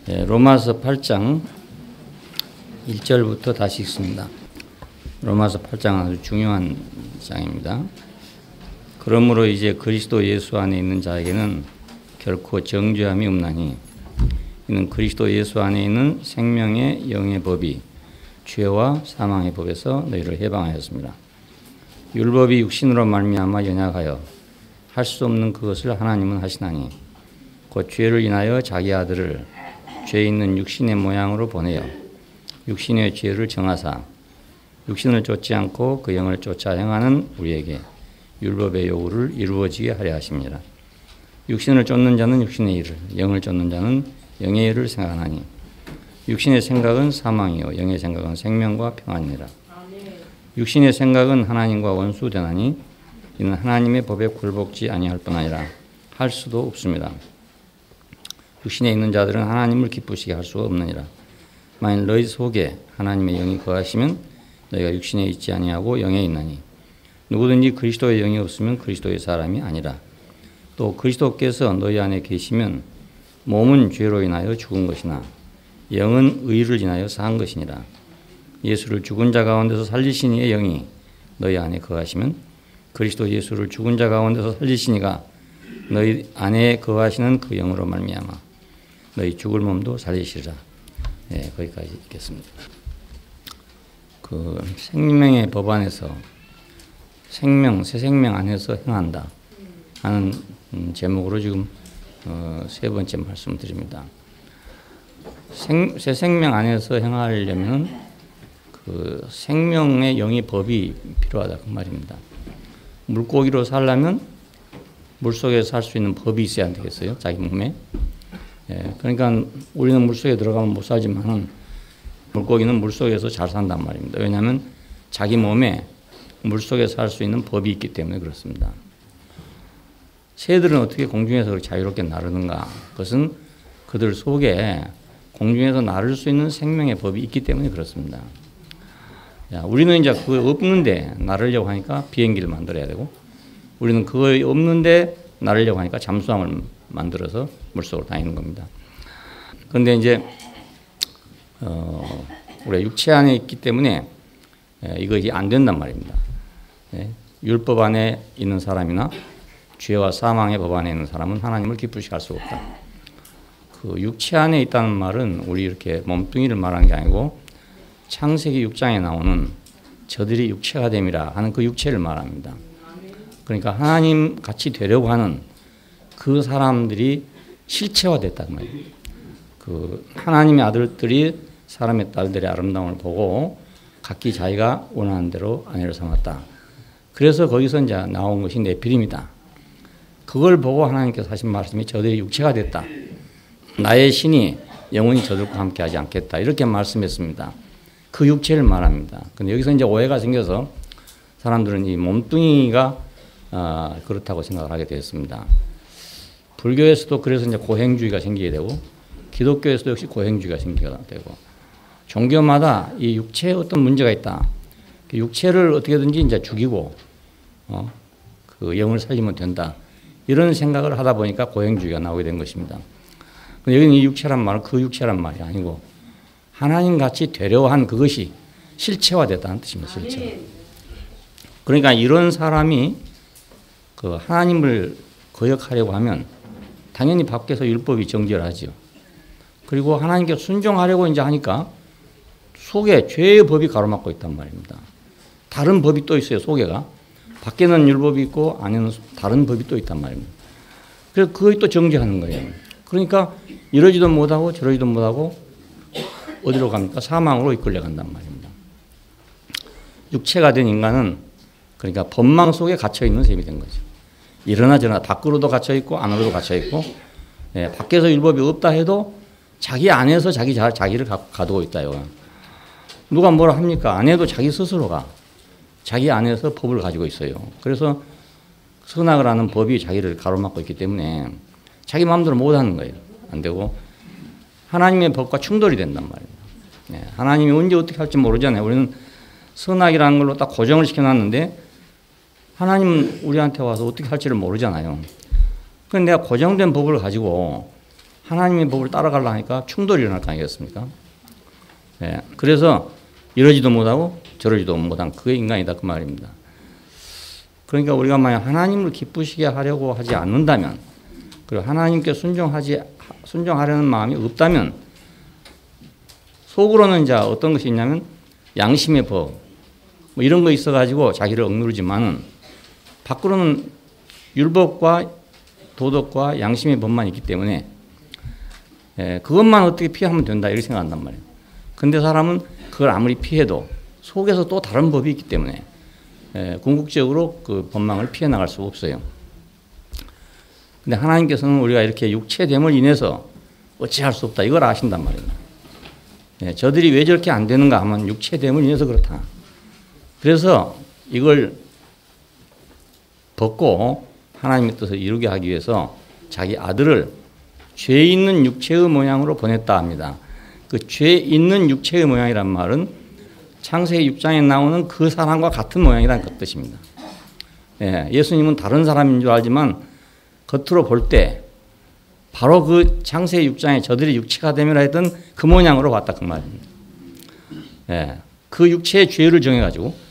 로마서 8장 1절부터 다시 읽습니다. 로마서 8장은 아주 중요한 장입니다. 그러므로 이제 그리스도 예수 안에 있는 자에게는 결코 정죄함이 없나니 이는 그리스도 예수 안에 있는 생명의 영의 법이 죄와 사망의 법에서 너희를 해방하였습니다. 율법이 육신으로 말미암아 연약하여 할 수 없는 그것을 하나님은 하시나니 곧 죄를 인하여 자기 아들을 죄 있는 육신의 모양으로 보내어 육신의 죄를 정하사 육신을 쫓지 않고 그 영을 쫓아 행하는 우리에게 율법의 요구를 이루어지게 하려 하십니다. 육신을 쫓는 자는 육신의 일을, 영을 쫓는 자는 영의 일을 생각하나니 육신의 생각은 사망이요 영의 생각은 생명과 평안이니라. 육신의 생각은 하나님과 원수되나니 이는 하나님의 법에 굴복지 아니할 뿐 아니라 할 수도 없습니다. 육신에 있는 자들은 하나님을 기쁘시게 할 수가 없느니라. 만일 너희 속에 하나님의 영이 거하시면 너희가 육신에 있지 아니하고 영에 있나니 누구든지 그리스도의 영이 없으면 그리스도의 사람이 아니라. 또 그리스도께서 너희 안에 계시면 몸은 죄로 인하여 죽은 것이나 영은 의를 인하여 산 것이니라. 예수를 죽은 자 가운데서 살리신 이의 영이 너희 안에 거하시면 그리스도 예수를 죽은 자 가운데서 살리신 이가 너희 안에 거하시는 그 영으로 말미암아 너희 죽을 몸도 살리시리라. 거기까지 읽겠습니다. 그 생명의 법 안에서 새 생명 안에서 행한다 하는 제목으로 지금 세 번째 말씀드립니다. 새 생명 안에서 행하려면 그 생명의 영의 법이 필요하다 그 말입니다. 물고기로 살려면 물속에 살 수 있는 법이 있어야 안 되겠어요? 자기 몸에. 그러니까 우리는 물속에 들어가면 못 살지만 물고기는 물속에서 잘 산단 말입니다. 왜냐하면 자기 몸에 물속에 살 수 있는 법이 있기 때문에 그렇습니다. 새들은 어떻게 공중에서 그렇게 자유롭게 나르는가? 그것은 그들 속에 공중에서 나를 수 있는 생명의 법이 있기 때문에 그렇습니다. 우리는 이제 그거 없는데 나르려고 하니까 비행기를 만들어야 되고 우리는 그거 없는데 나르려고 하니까 잠수함을 만들어서 물속으로 다니는 겁니다. 그런데 이제 우리가 육체 안에 있기 때문에 이것이 안 된단 말입니다. 율법 안에 있는 사람이나 죄와 사망의 법 안에 있는 사람은 하나님을 기쁘시게 할 수가 없다. 그 육체 안에 있다는 말은 우리 이렇게 몸뚱이를 말하는 게 아니고 창세기 6장에 나오는 저들이 육체가 됨이라 하는 그 육체를 말합니다. 그러니까 하나님 같이 되려고 하는 그 사람들이 실체화됐단 말이에요. 그 하나님의 아들들이 사람의 딸들의 아름다움을 보고 각기 자기가 원하는 대로 아내를 삼았다. 그래서 거기서 이제 나온 것이 네피림이다. 그걸 보고 하나님께서 하신 말씀이 저들이 육체가 됐다. 나의 신이 영원히 저들과 함께하지 않겠다. 이렇게 말씀했습니다. 그 육체를 말합니다. 근데 여기서 이제 오해가 생겨서 사람들은 이 몸뚱이가 그렇다고 생각을 하게 되었습니다. 불교에서도 그래서 이제 고행주의가 생기게 되고 기독교에서도 역시 고행주의가 생기게 되고 종교마다 이 육체에 어떤 문제가 있다. 그 육체를 어떻게든지 이제 죽이고 그 영을 살리면 된다. 이런 생각을 하다 보니까 고행주의가 나오게 된 것입니다. 근데 여기는 이 육체란 말은 그 육체란 말이 아니고 하나님 같이 되려 한 그것이 실체화됐다는 뜻입니다. 실체화. 그러니까 이런 사람이 그 하나님을 거역하려고 하면 당연히 밖에서 율법이 정결하죠. 그리고 하나님께 순종하려고 이제 하니까 속에 죄의 법이 가로막고 있단 말입니다. 다른 법이 또 있어요. 속에가. 밖에는 율법이 있고 안에는 다른 법이 또 있단 말입니다. 그래서 그걸 또 정죄하는 거예요. 그러니까 이러지도 못하고 저러지도 못하고 어디로 갑니까? 사망으로 이끌려 간단 말입니다. 육체가 된 인간은 그러니까 법망 속에 갇혀 있는 셈이 된 거죠. 이러나 저러나 밖으로도 갇혀 있고 안으로도 갇혀 있고 밖에서 율법이 없다 해도 자기 안에서 자기를 가두고 있다요. 누가 뭐라 합니까? 안에도 자기 스스로가 자기 안에서 법을 가지고 있어요. 그래서 선악을 하는 법이 자기를 가로막고 있기 때문에 자기 마음대로 못하는 거예요. 안 되고 하나님의 법과 충돌이 된단 말이에요. 하나님이 언제 어떻게 할지 모르잖아요. 우리는 선악이라는 걸로 딱 고정을 시켜놨는데 하나님은 우리한테 와서 어떻게 할지를 모르잖아요. 그런데 내가 고정된 법을 가지고 하나님의 법을 따라가려 하니까 충돌이 일어날 거 아니겠습니까? 예, 그래서 이러지도 못하고 저러지도 못한 그게 인간이다 그 말입니다. 그러니까 우리가 만약 하나님을 기쁘시게 하려고 하지 않는다면, 그리고 하나님께 순종하려는 마음이 없다면, 속으로는 이제 어떤 것이 있냐면 양심의 법 뭐 이런 거 있어가지고 자기를 억누르지만은 밖으로는 율법과 도덕과 양심의 법만 있기 때문에 그것만 어떻게 피하면 된다 이렇게 생각한단 말이에요. 근데 사람은 그걸 아무리 피해도 속에서 또 다른 법이 있기 때문에 궁극적으로 그 법망을 피해 나갈 수가 없어요. 근데 하나님께서는 우리가 이렇게 육체됨을 인해서 어찌할 수 없다 이걸 아신단 말이에요. 저들이 왜 저렇게 안 되는가 하면 육체됨을 인해서 그렇다. 그래서 이걸 벗고 하나님의 뜻을 이루게 하기 위해서 자기 아들을 죄 있는 육체의 모양으로 보냈다 합니다. 그 죄 있는 육체의 모양이란 말은 창세기 6장에 나오는 그 사람과 같은 모양이라는 그 뜻입니다. 예수님은 다른 사람인 줄 알지만 겉으로 볼 때 바로 그 창세기 6장에 저들이 육체가 되면 했던 그 모양으로 왔다 그 말입니다. 그 육체의 죄를 정해가지고,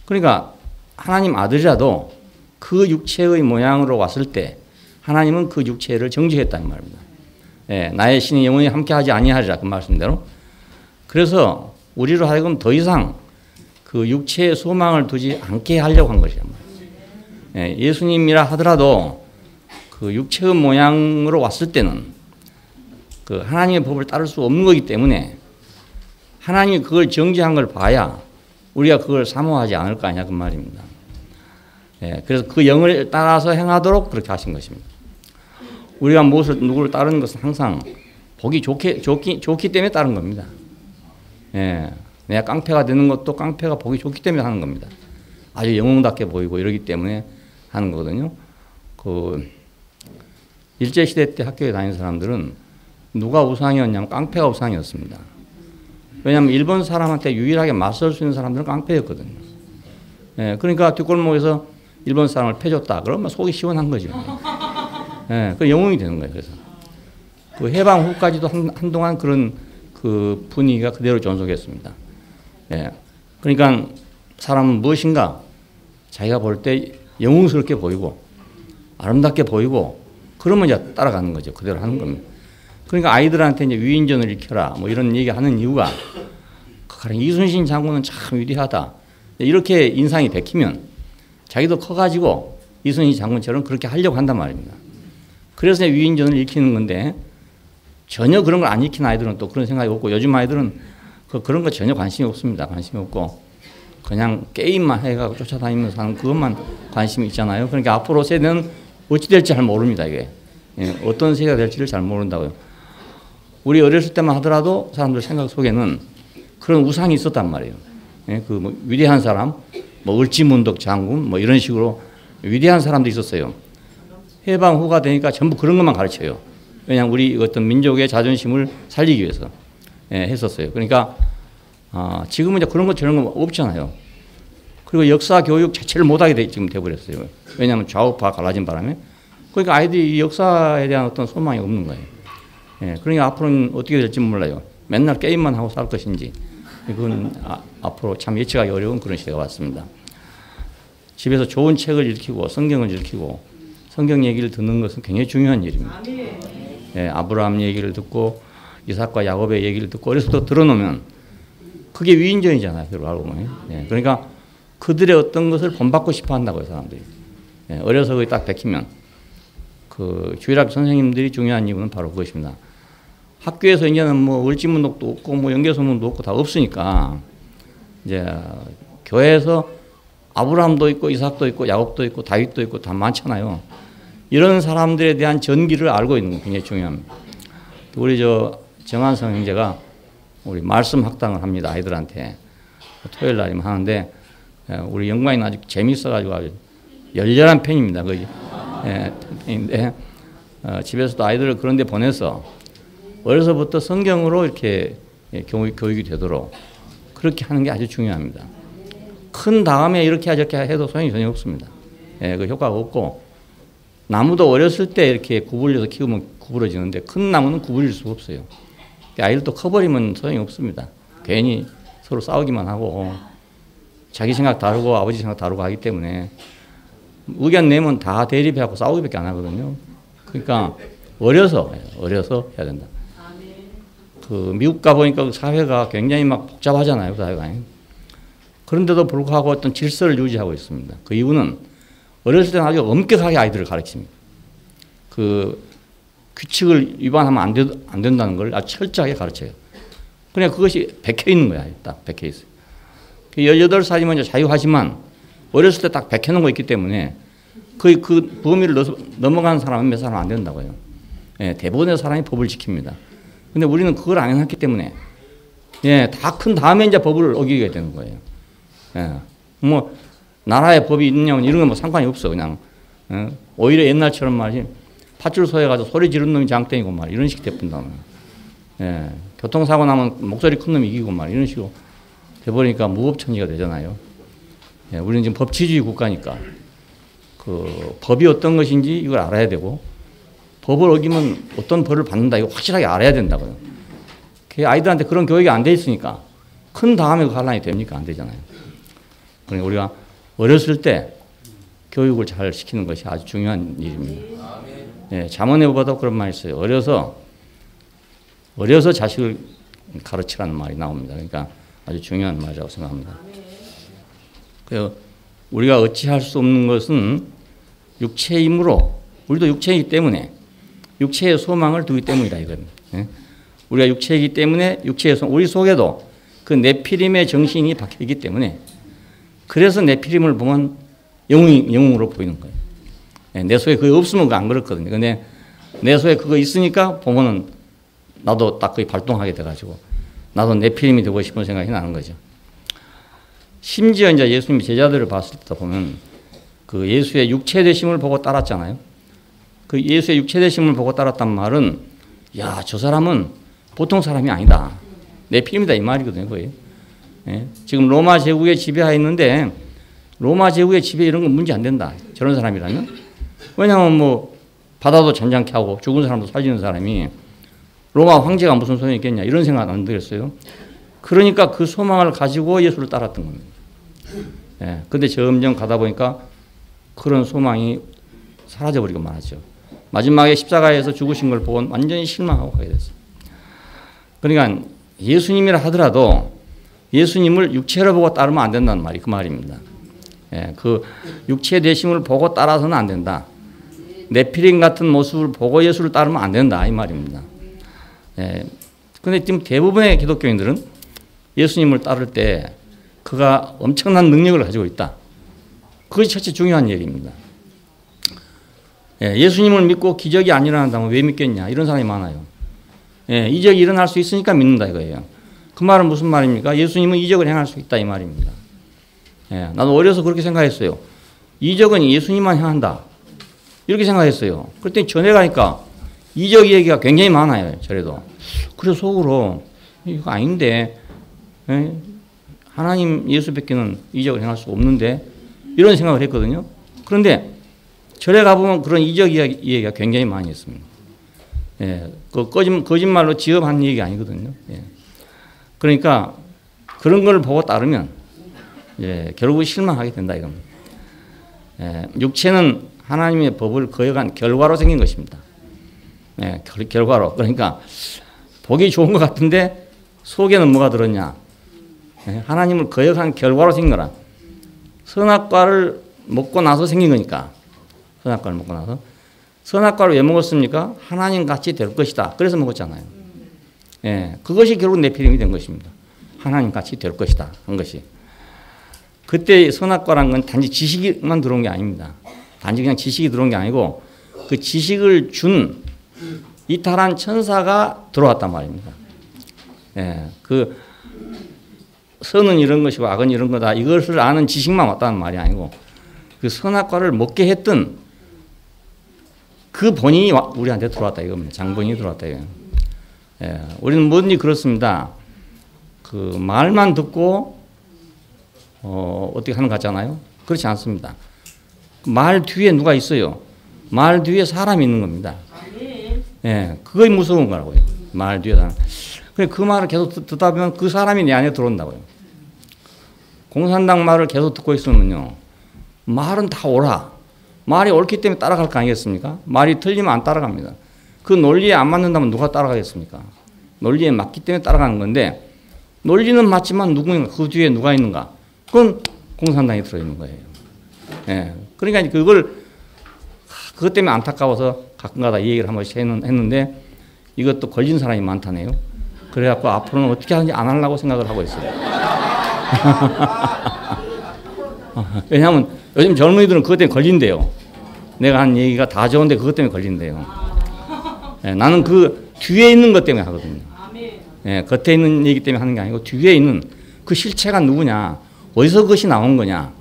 그러니까 하나님 아들이라도 그 육체의 모양으로 왔을 때 하나님은 그 육체를 정죄했다는 말입니다. 나의 신이 영원히 함께하지 아니하리라 그 말씀대로. 그래서 우리로 하여금 더 이상 그 육체의 소망을 두지 않게 하려고 한 것이란 말이에요. 예수님이라 하더라도 그 육체의 모양으로 왔을 때는 그 하나님의 법을 따를 수 없는 거기 때문에 하나님이 그걸 정죄한 걸 봐야 우리가 그걸 사모하지 않을 거 아니냐 그 말입니다. 그래서 그 영을 따라서 행하도록 그렇게 하신 것입니다. 우리가 누구를 따르는 것은 항상 보기 좋기 때문에 따른 겁니다. 내가 깡패가 되는 것도 깡패가 보기 좋기 때문에 하는 겁니다. 아주 영웅답게 보이고 이러기 때문에 하는 거거든요. 그 일제시대 때 학교에 다니는 사람들은 누가 우상이었냐면 깡패가 우상이었습니다. 왜냐하면 일본 사람한테 유일하게 맞설 수 있는 사람들은 깡패였거든요. 그러니까 뒷골목에서 일본 사람을 패줬다. 그러면 속이 시원한 거죠. 그 영웅이 되는 거예요. 그래서 그 해방 후까지도 한동안 그런 그 분위기가 그대로 존속했습니다. 그러니까 사람은 무엇인가 자기가 볼 때 영웅스럽게 보이고 아름답게 보이고 그러면 이제 따라가는 거죠. 그대로 하는 겁니다. 그러니까 아이들한테 이제 위인전을 일으켜라 뭐 이런 얘기하는 이유가 가령 이순신 장군은 참 위대하다 이렇게 인상이 베끼면 자기도 커가지고 이순신 장군처럼 그렇게 하려고 한단 말입니다. 그래서 위인전을 일으키는 건데 전혀 그런 걸 안 일으키는 아이들은 또 그런 생각이 없고 요즘 아이들은 그런 거 전혀 관심이 없습니다. 관심이 없고 그냥 게임만 해가지고 쫓아다니면서 하는 그것만 관심이 있잖아요. 그러니까 앞으로 세대는 어찌 될지 잘 모릅니다. 이게 어떤 세대가 될지를 잘 모른다고요. 우리 어렸을 때만 하더라도 사람들 생각 속에는 그런 우상이 있었단 말이에요. 그 뭐 위대한 사람, 뭐 을지문덕 장군, 뭐 이런 식으로 위대한 사람도 있었어요. 해방 후가 되니까 전부 그런 것만 가르쳐요. 왜냐하면 우리 어떤 민족의 자존심을 살리기 위해서 했었어요. 그러니까 지금은 이제 그런 것 저런 거 없잖아요. 그리고 역사 교육 자체를 못하게 지금 돼버렸어요. 왜냐하면 좌우파 갈라진 바람에. 그러니까 아이들이 이 역사에 대한 어떤 소망이 없는 거예요. 그러니까 앞으로는 어떻게 될지 몰라요. 맨날 게임만 하고 살 것인지. 그건 앞으로 참 예측하기 어려운 그런 시대가 왔습니다. 집에서 좋은 책을 읽히고 성경을 읽히고 성경 얘기를 듣는 것은 굉장히 중요한 일입니다. 아브라함 얘기를 듣고 이삭과 야곱의 얘기를 듣고 어렸을 때 들어놓으면 그게 위인전이잖아요. 결국 알고 보면. 그러니까 그들의 어떤 것을 본받고 싶어 한다고요. 사람들이. 어려서 그게 딱 베끼면 그 주일학교 선생님들이 중요한 이유는 바로 그것입니다. 학교에서 이제는 뭐 을지문덕도 없고 뭐 연개소문도 없고 다 없으니까 이제 교회에서 아브라함도 있고 이삭도 있고 야곱도 있고 다윗도 있고 다 많잖아요. 이런 사람들에 대한 전기를 알고 있는 게 굉장히 중요합니다. 우리 정한성 형제가 우리 말씀 학당을 합니다. 아이들한테 토요일 날이면 하는데 우리 영광이는 아주 재미있어가지고 아주 열렬한 팬입니다. 거기 팬인데 집에서도 아이들을 그런 데 보내서 어려서부터 성경으로 이렇게 교육이 되도록 그렇게 하는 게 아주 중요합니다. 큰 다음에 이렇게 저렇게 해도 소용이 전혀 없습니다. 그 효과가 없고 나무도 어렸을 때 이렇게 구불려서 키우면 구부러지는데 큰 나무는 구부릴 수가 없어요. 아이를 또 커버리면 소용이 없습니다. 괜히 서로 싸우기만 하고 자기 생각 다르고 아버지 생각 다르고 하기 때문에 의견 내면 다 대립해갖고 싸우기밖에 안 하거든요. 그러니까 어려서 해야 된다. 그 미국 가보니까 사회가 굉장히 막 복잡하잖아요. 사회가. 그런데도 불구하고 어떤 질서를 유지하고 있습니다. 그 이유는 어렸을 때는 아주 엄격하게 아이들을 가르칩니다. 그 규칙을 위반하면 안 된다는 걸 아주 철저하게 가르쳐요. 그냥 그것이 박혀 있는 거야. 딱 박혀 있어요. 18살이면 이제 자유하지만 어렸을 때 딱 박혀 놓은 거 있기 때문에 그 범위를 넘어가는 사람은 몇 사람 안 된다고요. 예, 대부분의 사람이 법을 지킵니다. 근데 우리는 그걸 안 해놨기 때문에 예, 다 큰 다음에 이제 법을 어기게 되는 거예요. 예, 뭐 나라에 법이 있냐면 이런 건 뭐 상관이 없어. 그냥 오히려 옛날처럼 말이지 팥줄소에 가서 소리 지르는 놈이 장땡이고 말 이런 식이 돼본다면 예, 교통사고 나면 목소리 큰 놈이 이기고 말 이런 식으로 돼버리니까 무법천지가 되잖아요. 예, 우리는 지금 법치주의 국가니까 그 법이 어떤 것인지 이걸 알아야 되고 법을 어기면 어떤 벌을 받는다 이거 확실하게 알아야 된다고요. 아이들한테 그런 교육이 안 돼 있으니까 큰 다음에 그 환란이 됩니까? 안 되잖아요. 그러니까 우리가 어렸을 때 교육을 잘 시키는 것이 아주 중요한 일입니다. 예, 잠언에 보다 그런 말이 있어요. 어려서 자식을 가르치라는 말이 나옵니다. 그러니까 아주 중요한 말이라고 생각합니다. 그래서 우리가 어찌할 수 없는 것은 육체의 힘으로 우리도 육체이기 때문에 육체의 소망을 두기 때문이다 이겁니다. 예? 우리가 육체이기 때문에 육체의 우리 속에도 그 네피림의 정신이 박혀있기 때문에 그래서 네피림을 보면 영웅으로 보이는 거예요. 예, 내 속에 그게 없으면 그거 안 그렇거든요. 근데 내 속에 그거 있으니까 보면은 나도 딱 거의 발동하게 돼가지고 나도 네피림이 되고 싶은 생각이 나는 거죠. 심지어 이제 예수님이 제자들을 봤을 때 보면 그 예수의 육체되심을 보고 따랐잖아요. 그 예수의 육체되심을 보고 따랐단 말은 야, 저 사람은 보통 사람이 아니다. 네피림이다 이 말이거든요. 거의. 예? 지금 로마 제국에 지배하에 있는데 로마 제국의 지배 이런 건 문제 안 된다. 저런 사람이라면. 왜냐하면 뭐 바다도 잔잔케 하고 죽은 사람도 살리는 사람이 로마 황제가 무슨 소용이 있겠냐 이런 생각 안 들겠어요. 그러니까 그 소망을 가지고 예수를 따랐던 겁니다. 예. 근데 점점 가다 보니까 그런 소망이 사라져버리고 말았죠. 마지막에 십자가에서 죽으신 걸 보고 완전히 실망하고 가게 됐어요. 그러니까 예수님이라 하더라도 예수님을 육체로 보고 따르면 안 된다는 말이 그 말입니다. 예. 그 육체 되심을 보고 따라서는 안 된다. 네피림 같은 모습을 보고 예수를 따르면 안 된다 이 말입니다. 예. 근데 지금 대부분의 기독교인들은 예수님을 따를 때 그가 엄청난 능력을 가지고 있다. 그것이 첫째 중요한 얘기입니다. 예, 예수님을 믿고 기적이 안 일어난다면 왜 믿겠냐 이런 사람이 많아요. 예, 이적이 일어날 수 있으니까 믿는다 이거예요. 그 말은 무슨 말입니까? 예수님은 이적을 행할 수 있다 이 말입니다. 예, 나도 어려서 그렇게 생각했어요. 이적은 예수님만 행한다 이렇게 생각했어요. 그랬더니 전에 가니까 이적 얘기가 굉장히 많아요. 저래도. 그래서 속으로 이거 아닌데 예? 하나님 예수밖에는 이적을 행할 수 없는데 이런 생각을 했거든요. 그런데 절에 가보면 그런 이적 이야기가 굉장히 많이 있습니다. 예, 그 거짓말로 지어한 얘기 아니거든요. 예. 그러니까 그런 걸 보고 따르면 예, 결국 실망하게 된다 이겁니다. 예, 육체는 하나님의 법을 거역한 결과로 생긴 것입니다. 예, 결과로. 그러니까 보기 좋은 것 같은데 속에는 뭐가 들었냐. 예, 하나님을 거역한 결과로 생긴 거라. 선악과를 먹고 나서 생긴 거니까. 선악과를 먹고 나서. 선악과를 왜 먹었습니까? 하나님 같이 될 것이다. 그래서 먹었잖아요. 예, 그것이 결국 네피림이 된 것입니다. 하나님 같이 될 것이다. 한 것이. 그때 선악과란 건 단지 지식만 들어온 게 아닙니다. 단지 그냥 지식이 들어온 게 아니고 그 지식을 준 이탈한 천사가 들어왔단 말입니다. 예, 그 선은 이런 것이고 악은 이런 거다. 이것을 아는 지식만 왔다는 말이 아니고 그 선악과를 먹게 했던 그 본인이 우리한테 들어왔다 이겁니다. 장본인이 들어왔다 이거예요. 예, 우리는 뭐든지 그렇습니다. 그 말만 듣고 어떻게 하는 것 같잖아요. 그렇지 않습니다. 말 뒤에 누가 있어요. 말 뒤에 사람이 있는 겁니다. 예, 그게 무서운 거라고요. 말 뒤에다. 그 말을 계속 듣다 보면 그 사람이 내 안에 들어온다고요. 공산당 말을 계속 듣고 있으면요. 말은 다 옳아. 말이 옳기 때문에 따라갈 거 아니겠습니까? 말이 틀리면 안 따라갑니다. 그 논리에 안 맞는다면 누가 따라가겠습니까? 논리에 맞기 때문에 따라가는 건데 논리는 맞지만 누구인가? 그 뒤에 누가 있는가? 그건 공산당이 들어있는 거예요. 예. 그러니까 그것 때문에 안타까워서 가끔가다 이 얘기를 한 번씩 했는데 이것도 걸린 사람이 많다네요. 그래갖고 앞으로는 어떻게 하는지 안 하려고 생각을 하고 있어요. 왜냐하면 요즘 젊은이들은 그것 때문에 걸린대요. 내가 한 얘기가 다 좋은데 그것 때문에 걸린대요. 예, 나는 그 뒤에 있는 것 때문에 하거든요. 예, 겉에 있는 얘기 때문에 하는 게 아니고 뒤에 있는 그 실체가 누구냐, 어디서 그것이 나온 거냐.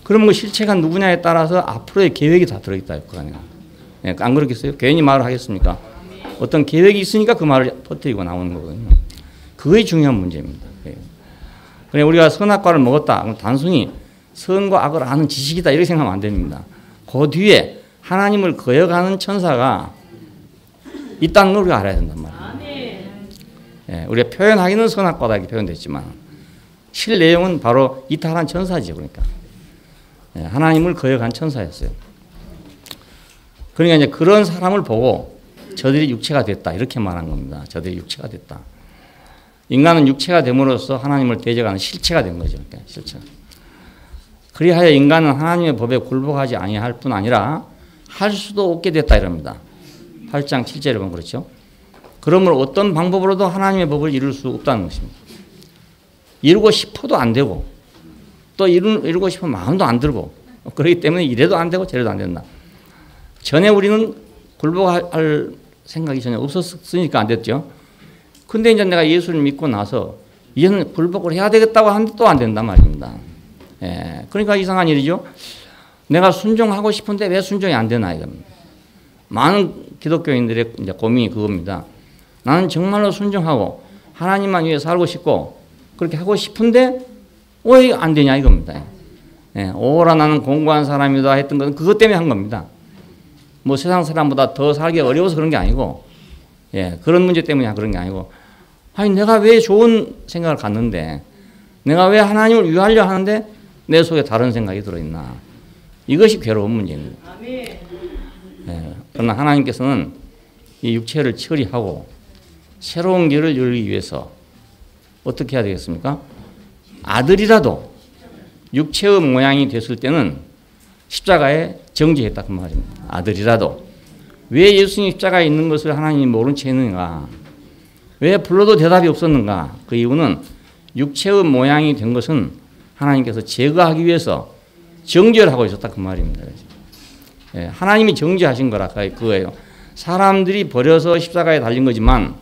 그러면 그 실체가 누구냐에 따라서 앞으로의 계획이 다 들어있다. 그 아니야. 예, 안 그렇겠어요? 괜히 말을 하겠습니까? 어떤 계획이 있으니까 그 말을 퍼뜨리고 나오는 거거든요. 그게 중요한 문제입니다. 예. 그냥 우리가 선악과를 먹었다. 그럼 단순히 선과 악을 아는 지식이다. 이렇게 생각하면 안 됩니다. 그 뒤에 하나님을 거역하는 천사가 있다는 걸 우리가 알아야 된단 말이에요. 예, 우리가 표현하기는 선악과다 이렇게 표현됐지만 실 내용은 바로 이탈한 천사죠. 그러니까 예, 하나님을 거역한 천사였어요. 그러니까 이제 그런 사람을 보고 저들이 육체가 됐다 이렇게 말한 겁니다. 저들이 육체가 됐다. 인간은 육체가 됨으로써 하나님을 대적하는 실체가 된 거죠. 그러니까 실체가. 그리하여 인간은 하나님의 법에 굴복하지 아니할 뿐 아니라 할 수도 없게 됐다 이럽니다. 8장 7절에 보면 그렇죠. 그러므로 어떤 방법으로도 하나님의 법을 이룰 수 없다는 것입니다. 이루고 싶어도 안 되고 또 이루고 싶은 마음도 안 들고 그렇기 때문에 이래도 안 되고 저래도 안 된다. 전에 우리는 굴복할 생각이 전혀 없었으니까 안 됐죠. 근데 이제 내가 예수를 믿고 나서 이제는 굴복을 해야 되겠다고 하는데 또 안 된단 말입니다. 예, 그러니까 이상한 일이죠. 내가 순종하고 싶은데 왜 순종이 안 되나 이겁니다. 많은 기독교인들의 이제 고민이 그겁니다. 나는 정말로 순종하고 하나님만 위해 살고 싶고 그렇게 하고 싶은데 왜 안 되냐 이겁니다. 예, 오라 나는 공부한 사람이다 했던 건 그것 때문에 한 겁니다. 뭐 세상 사람보다 더 살기 어려워서 그런 게 아니고 예, 그런 문제 때문에 그런 게 아니고 아니 내가 왜 좋은 생각을 갖는데 내가 왜 하나님을 위하려 하는데 내 속에 다른 생각이 들어있나. 이것이 괴로운 문제입니다. 예, 그러나 하나님께서는 이 육체를 처리하고 새로운 길을 열기 위해서 어떻게 해야 되겠습니까? 아들이라도 육체의 모양이 됐을 때는 십자가에 정죄했다 그 말입니다. 아들이라도. 왜 예수님 십자가에 있는 것을 하나님이 모른 채 했는가? 왜 불러도 대답이 없었는가? 그 이유는 육체의 모양이 된 것은 하나님께서 제거하기 위해서 정죄를 하고 있었다 그 말입니다. 예, 하나님이 정죄하신 거라 그거예요. 사람들이 버려서 십자가에 달린 거지만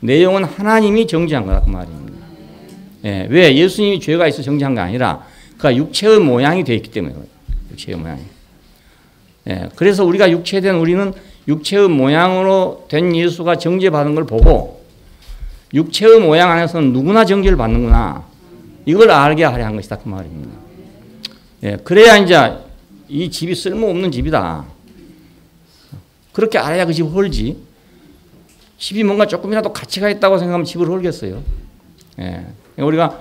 내용은 하나님이 정죄한 거라 그 말입니다. 예, 왜 예수님이 죄가 있어 정죄한 게 아니라 그가 육체의 모양이 되어 있기 때문에 육체의 모양이. 예, 그래서 우리가 육체된 우리는 육체의 모양으로 된 예수가 정죄받은 걸 보고 육체의 모양 안에서는 누구나 정죄를 받는구나. 이걸 알게 하려 한 것이다 그 말입니다. 예, 그래야 이제 이 집이 쓸모없는 집이다. 그렇게 알아야 그 집을 홀지. 집이 뭔가 조금이라도 가치가 있다고 생각하면 집을 홀겠어요. 예, 우리가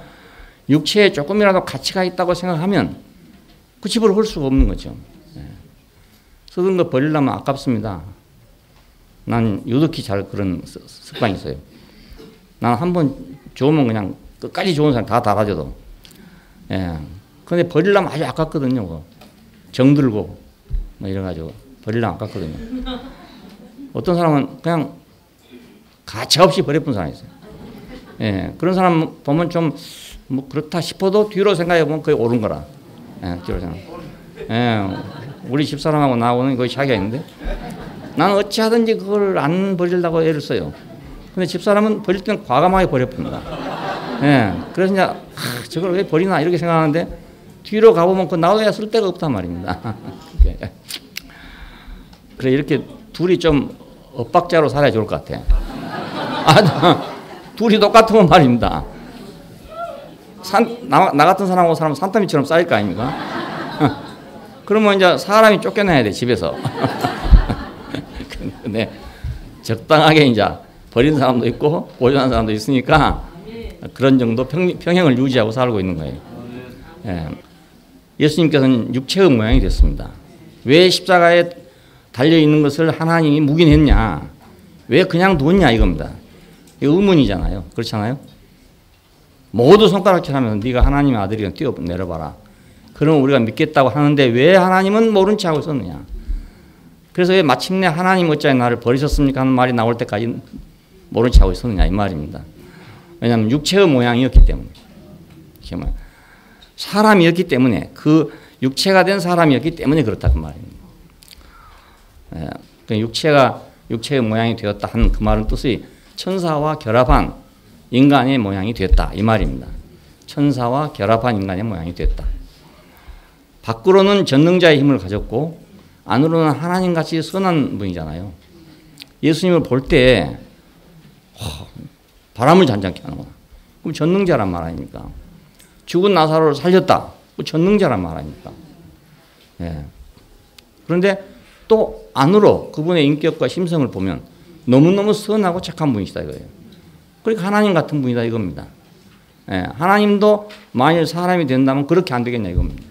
육체에 조금이라도 가치가 있다고 생각하면 그 집을 홀 수가 없는 거죠. 예. 쓰던 거 버리려면 아깝습니다. 난 유독히 잘 그런 습관이 있어요. 난 한번 좋으면 그냥 끝까지 좋은 사람 다 가져도. 예. 근데 버리려면 아주 아깝거든요. 그거. 정들고 뭐 이래가지고 버리려면 아깝거든요. 어떤 사람은 그냥 가차 없이 버려본 사람이 있어요. 예. 그런 사람 보면 좀 뭐 그렇다 싶어도 뒤로 생각해보면 그게 옳은 거라. 예. 뒤로 생각. 예. 우리 집사람하고 나하고는 거의 차이가 있는데 나는 어찌하든지 그걸 안 버리려고 애를 써요. 근데 집사람은 버릴 때는 과감하게 버려봅니다. 예. 그래서 이제 저걸 왜 버리나 이렇게 생각하는데 뒤로 가보면 그 나와야 쓸 데가 없단 말입니다. 그래 이렇게 둘이 좀 엇박자로 살아야 좋을 것 같아. 둘이 똑같으면 말입니다. 나 같은 사람하고 사람은 산더미처럼 쌓일 거 아닙니까? 그러면 이제 사람이 쫓겨나야 돼 집에서. 근데 적당하게 이제 버린 사람도 있고 보존한 사람도 있으니까 그런 정도 평형을 유지하고 살고 있는 거예요. 예. 예수님께서는 육체의 모양이 됐습니다. 왜 십자가에 달려있는 것을 하나님이 묵인했냐? 왜 그냥 뒀냐 이겁니다. 이거 의문이잖아요. 그렇잖아요. 모두 손가락질 하면 네가 하나님의 아들이면 뛰어내려봐라. 그러면 우리가 믿겠다고 하는데 왜 하나님은 모른 체 하고 있었느냐. 그래서 왜 마침내 하나님 어찌하여 나를 버리셨습니까 하는 말이 나올 때까지 모른 체 하고 있었느냐 이 말입니다. 왜냐하면 육체의 모양이었기 때문에. 사람이었기 때문에 그 육체가 된 사람이었기 때문에 그렇다 그 말입니다. 육체의 모양이 되었다 하는 그 말은 뜻이 천사와 결합한 인간의 모양이 됐다 이 말입니다. 천사와 결합한 인간의 모양이 됐다. 밖으로는 전능자의 힘을 가졌고 안으로는 하나님같이 선한 분이잖아요. 예수님을 볼 때 바람을 잔잔케 하는구나. 그럼 전능자란 말 아닙니까? 죽은 나사로를 살렸다. 전능자란 말 아닙니까? 예. 그런데 또 안으로 그분의 인격과 심성을 보면 너무너무 선하고 착한 분이시다 이거예요. 그러니까 하나님 같은 분이다 이겁니다. 예. 하나님도 만일 사람이 된다면 그렇게 안 되겠냐 이겁니다.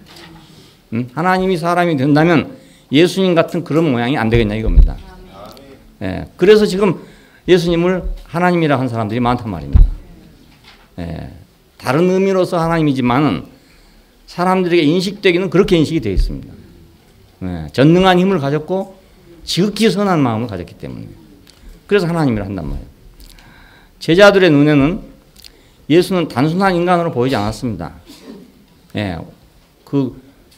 하나님이 사람이 된다면 예수님 같은 그런 모양이 안 되겠냐 이겁니다. 예. 그래서 지금 예수님을 하나님이라 한 사람들이 많단 말입니다. 예. 다른 의미로서 하나님이지만은 사람들에게 인식되기는 그렇게 인식이 되어 있습니다. 예. 전능한 힘을 가졌고 지극히 선한 마음을 가졌기 때문에 그래서 하나님이라 한단 말이에요. 제자들의 눈에는 예수는 단순한 인간으로 보이지 않았습니다. 예.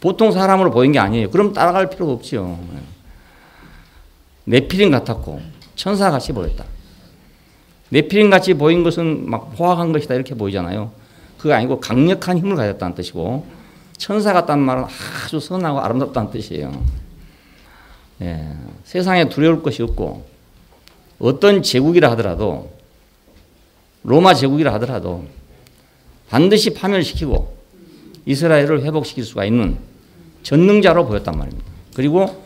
보통 사람으로 보인 게 아니에요. 그럼 따라갈 필요가 없지요. 네피림 같았고 천사같이 보였다. 네피림같이 보인 것은 막 포악한 것이다 이렇게 보이잖아요. 그거 아니고 강력한 힘을 가졌다는 뜻이고 천사 같다는 말은 아주 선하고 아름답다는 뜻이에요. 예, 세상에 두려울 것이 없고 어떤 제국이라 하더라도 로마 제국이라 하더라도 반드시 파멸시키고 이스라엘을 회복시킬 수가 있는 전능자로 보였단 말입니다. 그리고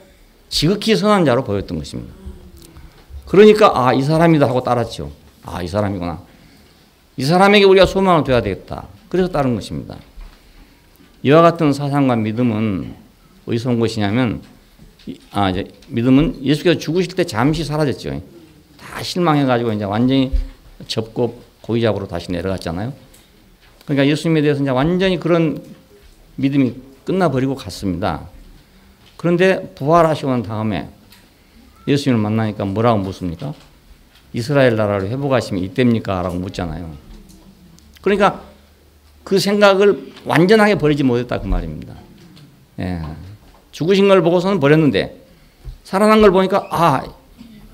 지극히 선한 자로 보였던 것입니다. 그러니까 이 사람이다 하고 따랐죠. 이 사람이구나. 이 사람에게 우리가 소망을 둬야 되겠다. 그래서 따른 것입니다. 이와 같은 사상과 믿음은 어디서 온 것이냐면 이제 믿음은 예수께서 죽으실 때 잠시 사라졌죠. 다 실망해가지고 이제 완전히 접고 고기잡으로 다시 내려갔잖아요. 그러니까 예수님에 대해서 이제 완전히 그런 믿음이 끝나버리고 갔습니다. 그런데 부활하시고 난 다음에 예수님을 만나니까 뭐라고 묻습니까? 이스라엘 나라를 회복하시면 이때입니까? 라고 묻잖아요. 그러니까 그 생각을 완전하게 버리지 못했다 그 말입니다. 예. 죽으신 걸 보고서는 버렸는데 살아난 걸 보니까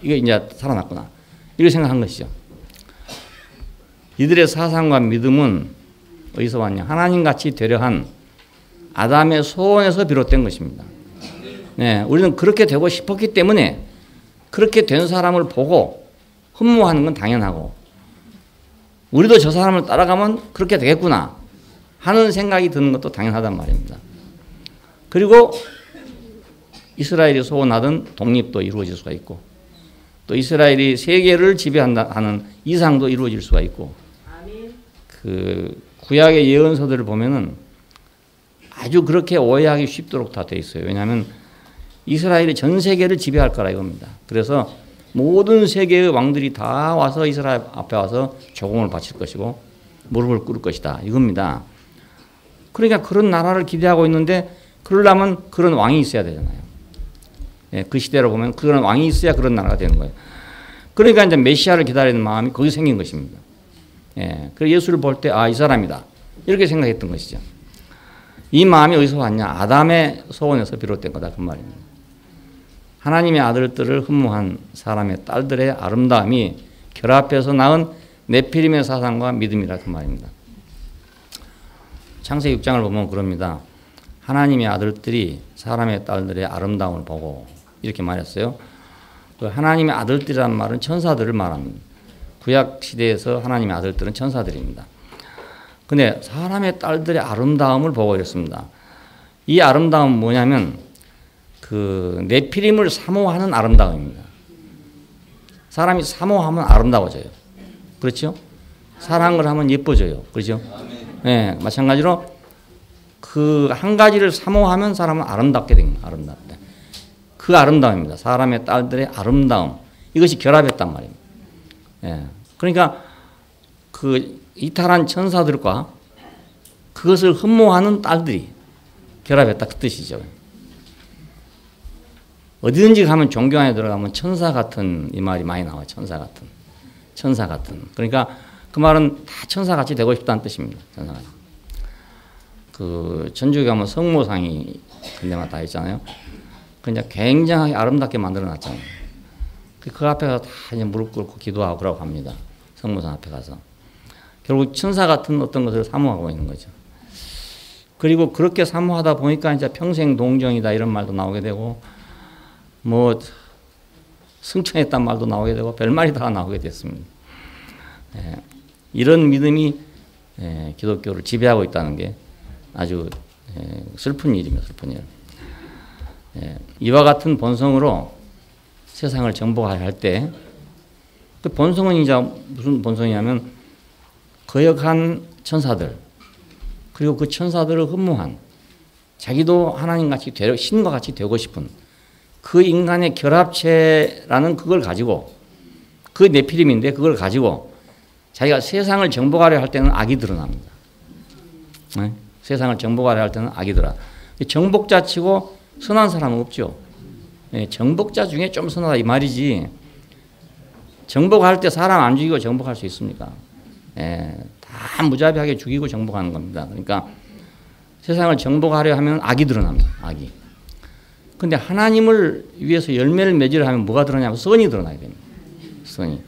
이게 이제 살아났구나. 이렇게 생각한 것이죠. 이들의 사상과 믿음은 어디서 왔냐? 하나님같이 되려 한 아담의 소원에서 비롯된 것입니다. 네, 우리는 그렇게 되고 싶었기 때문에 그렇게 된 사람을 보고 흠모하는 건 당연하고 우리도 저 사람을 따라가면 그렇게 되겠구나 하는 생각이 드는 것도 당연하단 말입니다. 그리고 이스라엘이 소원하던 독립도 이루어질 수가 있고 또 이스라엘이 세계를 지배한다 하는 이상도 이루어질 수가 있고 그 구약의 예언서들을 보면은 아주 그렇게 오해하기 쉽도록 다 돼 있어요. 왜냐하면 이스라엘이 전 세계를 지배할 거라 이겁니다. 그래서 모든 세계의 왕들이 다 와서 이스라엘 앞에 와서 조공을 바칠 것이고 무릎을 꿇을 것이다 이겁니다. 그러니까 그런 나라를 기대하고 있는데 그러려면 그런 왕이 있어야 되잖아요. 예, 그 시대로 보면 그런 왕이 있어야 그런 나라가 되는 거예요. 그러니까 이제 메시아를 기다리는 마음이 거기 생긴 것입니다. 예, 그래서 예수를 볼 때 이 사람이다 이렇게 생각했던 것이죠. 이 마음이 어디서 왔냐? 아담의 소원에서 비롯된 거다 그 말입니다. 하나님의 아들들을 흠모한 사람의 딸들의 아름다움이 결합해서 낳은 네피림의 사상과 믿음이라 그 말입니다. 창세기 6장을 보면 그럽니다. 하나님의 아들들이 사람의 딸들의 아름다움을 보고 이렇게 말했어요. 그 하나님의 아들들이라는 말은 천사들을 말합니다. 구약 시대에서 하나님의 아들들은 천사들입니다. 근데 사람의 딸들의 아름다움을 보고 이랬습니다. 이 아름다움은 뭐냐면 그 네피림을 사모하는 아름다움입니다. 사람이 사모하면 아름다워져요. 그렇죠? 사랑을 하면 예뻐져요. 그렇죠? 네, 마찬가지로 그 한 가지를 사모하면 사람은 아름답게 됩니다. 아름답다. 그 아름다움입니다. 사람의 딸들의 아름다움. 이것이 결합했단 말입니다. 예. 그러니까 그 이탈한 천사들과 그것을 흠모하는 딸들이 결합했다 그 뜻이죠. 어디든지 가면 종교 안에 들어가면 천사 같은 이 말이 많이 나와요. 천사 같은. 천사 같은. 그러니까 그 말은 다 천사같이 되고 싶다는 뜻입니다. 천사같이. 그 전주에 가면 성모상이 근데만 다 있잖아요. 그냥 굉장히 아름답게 만들어 놨잖아요. 그 앞에 가서 다 이제 무릎 꿇고 기도하고 그러고 합니다. 성모상 앞에 가서. 결국 천사 같은 어떤 것을 사모하고 있는 거죠. 그리고 그렇게 사모하다 보니까 이제 평생 동정이다 이런 말도 나오게 되고 뭐 승천했단 말도 나오게 되고 별말이 다 나오게 됐습니다. 이런 믿음이 기독교를 지배하고 있다는 게 아주 슬픈 일입니다. 슬픈 일. 이와 같은 본성으로 세상을 정복해야 할 때 그 본성은 이제 무슨 본성이냐면 거역한 천사들 그리고 그 천사들을 흠모한 자기도 하나님같이 신과 같이 되고 싶은 그 인간의 결합체라는 그걸 가지고 그 네피림인데 그걸 가지고 자기가 세상을 정복하려 할 때는 악이 드러납니다. 네? 세상을 정복하려 할 때는 악이 드러나. 정복자 치고 선한 사람은 없죠. 네, 정복자 중에 좀 선하다 이 말이지 정복할 때 사람 안 죽이고 정복할 수 있습니까? 다 무자비하게 죽이고 정복하는 겁니다. 그러니까 세상을 정복하려 하면 악이 드러납니다. 악이. 근데 하나님을 위해서 열매를 맺으려 하면 뭐가 드러나냐면 선이 드러나야 됩니다. 선이.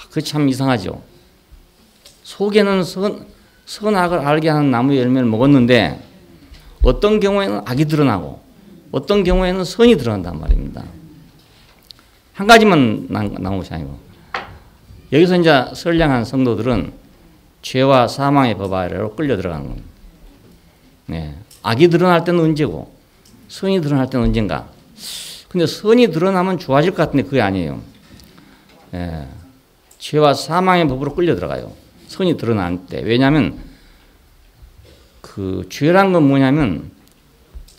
그게 참 이상하죠. 속에는 선악을 알게 하는 나무의 열매를 먹었는데 어떤 경우에는 악이 드러나고 어떤 경우에는 선이 드러난단 말입니다. 한 가지만 나온 것이 아니고 여기서 이제 선량한 성도들은 죄와 사망의 법 아래로 끌려 들어가는 겁니다. 네. 악이 드러날 때는 언제고 선이 드러날 때는 언젠가. 근데 선이 드러나면 좋아질 것 같은데 그게 아니에요. 네. 죄와 사망의 법으로 끌려 들어가요. 선이 드러날 때. 왜냐하면 그 죄란 건 뭐냐면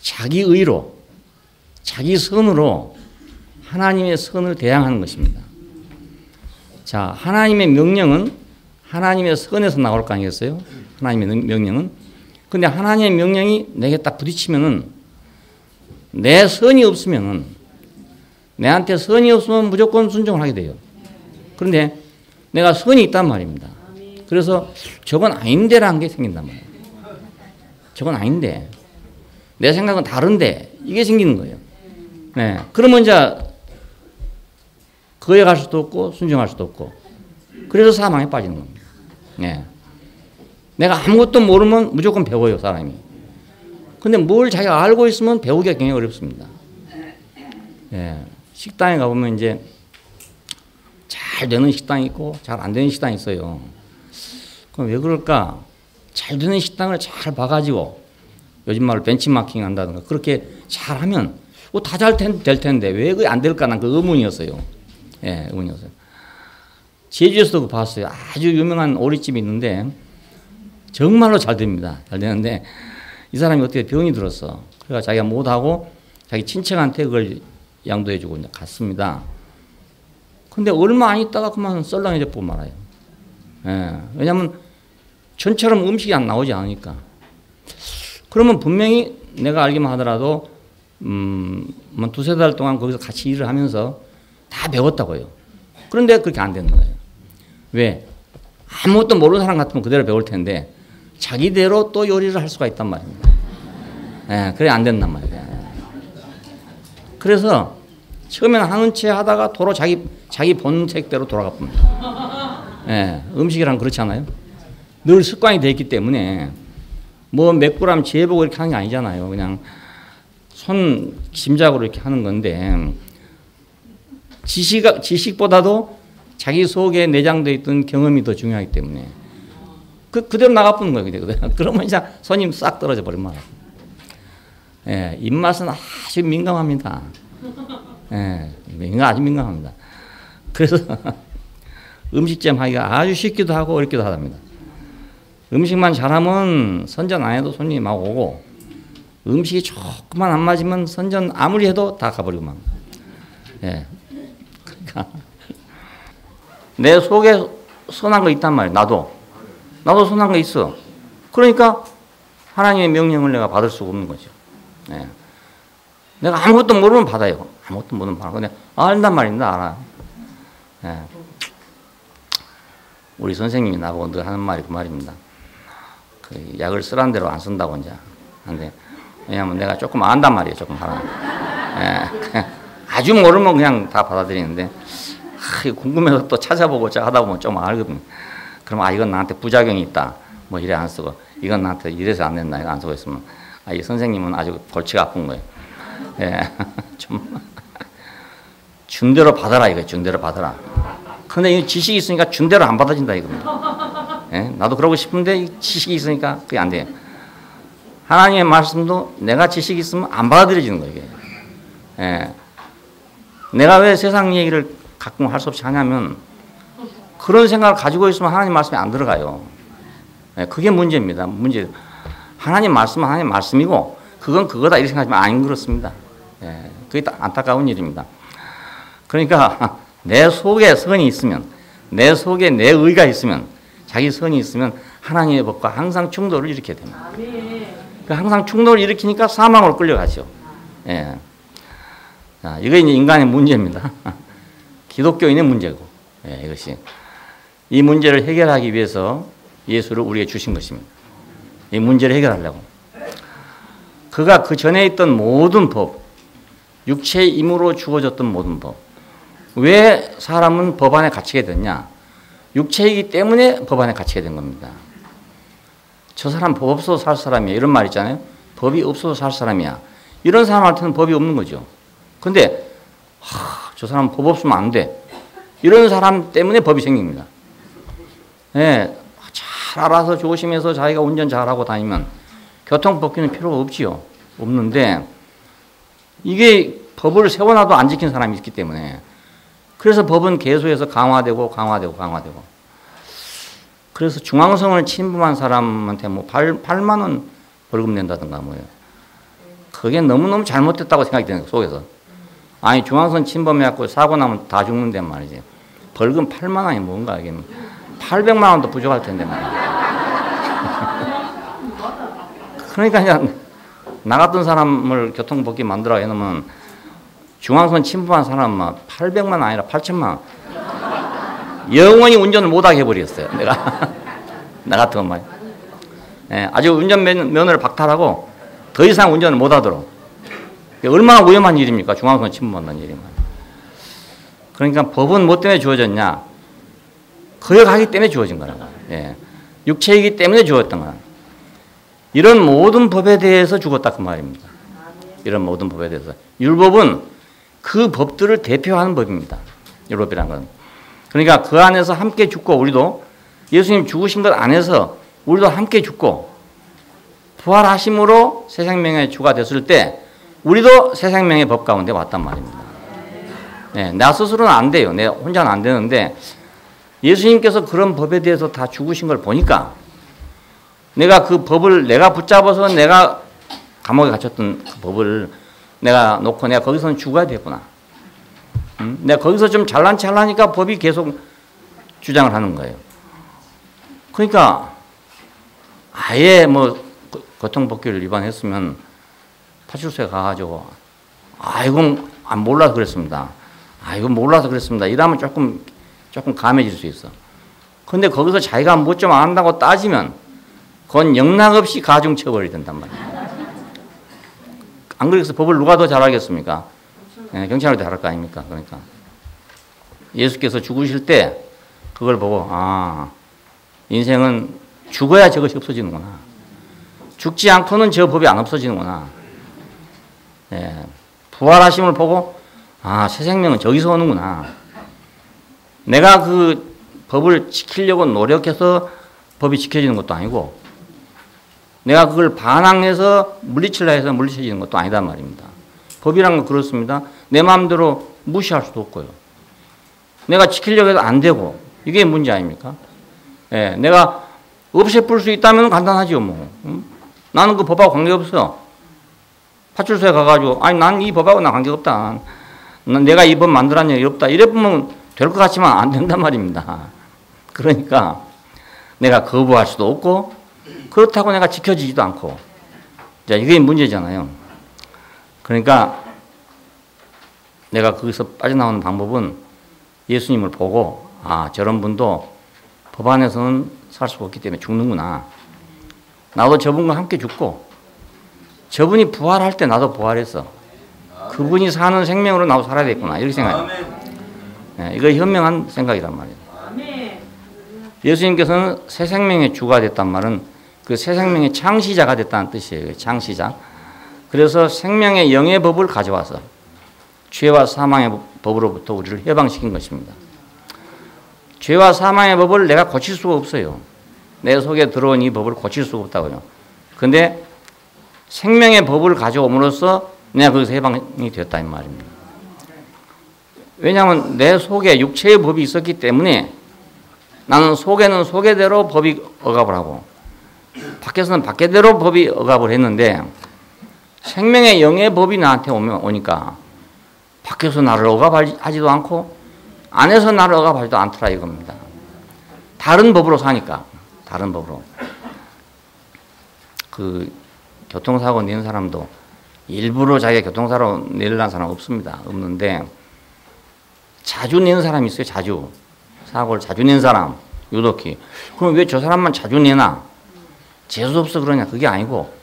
자기 의로 자기 선으로 하나님의 선을 대항하는 것입니다. 자, 하나님의 명령은 하나님의 선에서 나올 거 아니겠어요? 하나님의 명령은. 근데 하나님의 명령이 내게 딱 부딪히면은 내 선이 없으면은 내한테 선이 없으면 무조건 순종을 하게 돼요. 그런데 내가 선이 있단 말입니다. 그래서 저건 아닌데라는 게 생긴단 말이에요. 저건 아닌데. 내 생각은 다른데 이게 생기는 거예요. 네. 그러면 이제 거역할 수도 없고 순종할 수도 없고 그래서 사망에 빠지는 겁니다. 네. 내가 아무것도 모르면 무조건 배워요 사람이. 근데 뭘 자기가 알고 있으면 배우기가 굉장히 어렵습니다. 네. 식당에 가보면 이제 잘 되는 식당이 있고 잘 안 되는 식당이 있어요. 그럼 왜 그럴까? 잘 되는 식당을 잘 봐가지고 요즘 말로 벤치마킹 한다든가 그렇게 잘하면 다 잘 될 텐데 왜 그게 안 될까? 난 그 의문이었어요. 예, 의문이었어요. 제주에서도 그 봤어요. 아주 유명한 오리집이 있는데 정말로 잘 됩니다. 잘 되는데 이 사람이 어떻게 병이 들었어. 그래서 자기가 못하고 자기 친척한테 그걸 양도해주고 이제 갔습니다. 근데 얼마 안 있다가 그만 썰렁해져 보고 말아요. 예, 왜냐하면 전처럼 음식이 안 나오지 않으니까. 그러면 분명히 내가 알기만 하더라도 뭐 두세 달 동안 거기서 같이 일을 하면서 다 배웠다고요. 그런데 그렇게 안 되는 거예요. 왜? 아무것도 모르는 사람 같으면 그대로 배울 텐데 자기대로 또 요리를 할 수가 있단 말입니다. 예, 그래 안 된단 말이에요. 그래서 처음에는 하는 채 하다가 도로 자기 본색대로 돌아가 봅니다. 예, 음식이란 그렇지 않아요? 늘 습관이 되어 있기 때문에 뭐 몇 그램 재보고 이렇게 하는 게 아니잖아요. 그냥 손 짐작으로 이렇게 하는 건데 지식보다도 자기 속에 내장되어 있던 경험이 더 중요하기 때문에 그대로 나가보는 거예요. 그러면 이제 손님 싹 떨어져 버리면 말이에요. 예, 입맛은 아주 민감합니다. 예, 아주 민감합니다. 그래서 음식점 하기가 아주 쉽기도 하고 어렵기도 하답니다. 음식만 잘하면 선전 안 해도 손님이 막 오고, 음식이 조금만 안 맞으면 선전 아무리 해도 다 가버리고 막. 예. 그러니까 내 속에 선한 거 있단 말이에요. 나도 선한 거 있어. 그러니까 하나님의 명령을 내가 받을 수가 없는 거죠. 예. 내가 아무것도 모르면 받아요. 아무것도 모르면 받아. 근데 안단 말입니다. 알아요. 예. 우리 선생님이 나보고 늘 하는 말이 그 말입니다. 그 약을 쓰란 대로 안 쓴다고 이제. 근데 왜냐하면 내가 조금 안단 말이에요. 조금 하나. 예. 아주 모르면 그냥 다 받아들이는데, 궁금해서 또 찾아보고 하다 보면 좀 알거든요. 그럼 이건 나한테 부작용이 있다. 뭐 이래 안 쓰고, 이건 나한테 이래서 안 된다. 이거 안 쓰고 있으면, 이 선생님은 아주 골치가 아픈 거예요. 예. 좀 준 대로 받아라 이거. 준 대로 받아라. 근데 이 지식이 있으니까 준 대로 안 받아진다 이겁니다. 예? 나도 그러고 싶은데 이 지식이 있으니까 그게 안 돼요. 하나님의 말씀도 내가 지식이 있으면 안 받아들여지는 거예요. 이게. 예. 내가 왜 세상 얘기를 가끔 할 수 없이 하냐면, 그런 생각을 가지고 있으면 하나님 말씀이 안 들어가요. 예, 그게 문제입니다. 하나님 말씀은 하나님 말씀이고 그건 그거다 이렇게 생각하지만 안 그렇습니다. 예, 그게 안타까운 일입니다. 그러니까 내 속에 선이 있으면, 내 속에 내 의가 있으면, 자기 선이 있으면 하나님의 법과 항상 충돌을 일으켜야 됩니다. 항상 충돌을 일으키니까 사망으로 끌려가죠. 예. 자, 이거 이제 인간의 문제입니다. 기독교인의 문제고, 예, 이것이. 이 문제를 해결하기 위해서 예수를 우리에게 주신 것입니다. 이 문제를 해결하려고. 그가 그 전에 있던 모든 법, 육체의 힘으로 주어졌던 모든 법. 왜 사람은 법 안에 갇히게 됐냐? 육체이기 때문에 법 안에 갇히게 된 겁니다. 저 사람 법 없어도 살 사람이야. 이런 말 있잖아요. 법이 없어도 살 사람이야. 이런 사람한테는 법이 없는 거죠. 근데 저 사람 법 없으면 안 돼. 이런 사람 때문에 법이 생깁니다. 예, 잘 알아서 조심해서 자기가 운전 잘하고 다니면 교통법규는 필요가 없지요. 없는데 이게 법을 세워놔도 안 지킨 사람이 있기 때문에, 그래서 법은 계속해서 강화되고. 그래서 중앙성을 침범한 사람한테 뭐 8만 원 벌금 낸다든가 뭐예요. 그게 너무너무 잘못됐다고 생각이 드는 거예요, 속에서. 아니, 중앙선 침범해갖고 사고 나면 다 죽는데 말이지. 벌금 8만 원이 뭔가, 이게 800만 원도 부족할 텐데 말이야. 그러니까 그냥 나 같은 사람을 교통법규 만들어 해놓으면 중앙선 침범한 사람은 800만 원 아니라 8천만 원. 영원히 운전을 못하게 해버렸어요. 내가. 나 같은 말. 예, 아주 운전면허를 박탈하고 더 이상 운전을 못하도록. 얼마나 위험한 일입니까? 중앙선 침범한다는 일이. 그러니까 법은 뭐 때문에 주어졌냐? 거역하기 때문에 주어진 거라고. 예. 육체이기 때문에 주어졌던 거야. 이런 모든 법에 대해서 죽었다 그 말입니다. 이런 모든 법에 대해서. 율법은 그 법들을 대표하는 법입니다. 율법이란 건. 그러니까 그 안에서 함께 죽고, 우리도 예수님 죽으신 것 안에서 우리도 함께 죽고, 부활하심으로 새 생명의 주가 됐을 때 우리도 새 생명의 법 가운데 왔단 말입니다. 네, 나 스스로는 안 돼요. 내 혼자는 안 되는데 예수님께서 그런 법에 대해서 다 죽으신 걸 보니까 내가 그 법을 내가 붙잡아서 내가 감옥에 갇혔던 그 법을 내가 놓고 내가 거기서는 죽어야 되구나. 내가 거기서 좀 잘난 체 하려니까 법이 계속 주장을 하는 거예요. 그러니까 아예 뭐 교통법규를 위반했으면 파출소에 가가지고 이건 몰라서 그랬습니다. 이건 몰라서 그랬습니다. 이러면 조금 감해질 수 있어. 근데 거기서 자기가 뭐 좀 안다고 따지면 그건 영락없이 가중처벌이 된단 말이에요. 안 그래서 법을 누가 더 잘 알겠습니까? 네, 경찰이 더 잘할 거 아닙니까? 그러니까 예수께서 죽으실 때 그걸 보고 인생은 죽어야 저것이 없어지는구나. 죽지 않고는 저 법이 안 없어지는구나. 예, 부활하심을 보고 새 생명은 저기서 오는구나. 내가 그 법을 지키려고 노력해서 법이 지켜지는 것도 아니고 내가 그걸 반항해서 물리치려 해서 물리쳐지는 것도 아니단 말입니다. 법이란 건 그렇습니다. 내 마음대로 무시할 수도 없고요. 내가 지키려고 해도 안 되고 이게 문제 아닙니까? 예, 내가 없애풀 수 있다면 간단하죠 뭐. 나는 그 법하고 관계없어. 파출소에 가가지고 아니 난 이 법하고 나 관계없다. 내가 이 법 만들었냐 일 없다. 이래 보면 될 것 같지만 안 된단 말입니다. 그러니까 내가 거부할 수도 없고 그렇다고 내가 지켜지지도 않고 자 이게 문제잖아요. 그러니까 내가 거기서 빠져나오는 방법은 예수님을 보고 아 저런 분도 법 안에서는 살 수가 없기 때문에 죽는구나. 나도 저분과 함께 죽고 저분이 부활할 때 나도 부활했어. 그분이 사는 생명으로 나도 살아야 되겠구나. 이렇게 생각해요. 네, 이거 현명한 생각이란 말이에요. 예수님께서는 새 생명의 주가 됐단 말은 그 새 생명의 창시자가 됐다는 뜻이에요. 창시자. 그래서 생명의 영의 법을 가져와서 죄와 사망의 법으로부터 우리를 해방시킨 것입니다. 죄와 사망의 법을 내가 고칠 수가 없어요. 내 속에 들어온 이 법을 고칠 수가 없다고요. 근데 생명의 법을 가져옴으로써 내가 거기서 해방이 되었다 이 말입니다. 왜냐하면 내 속에 육체의 법이 있었기 때문에 나는 속에는 속에대로 법이 억압을 하고 밖에서는 밖에대로 법이 억압을 했는데 생명의 영의 법이 나한테 오니까 밖에서 나를 억압하지도 않고 안에서 나를 억압하지도 않더라 이겁니다. 다른 법으로 사니까 다른 법으로. 그 교통사고 낸 사람도 일부러 자기가 교통사고 내려는 사람 없습니다. 없는데 자주 낸 사람이 있어요. 자주. 사고를 자주 낸 사람 유독히. 그럼 왜 저 사람만 자주 내나? 재수없어 그러냐? 그게 아니고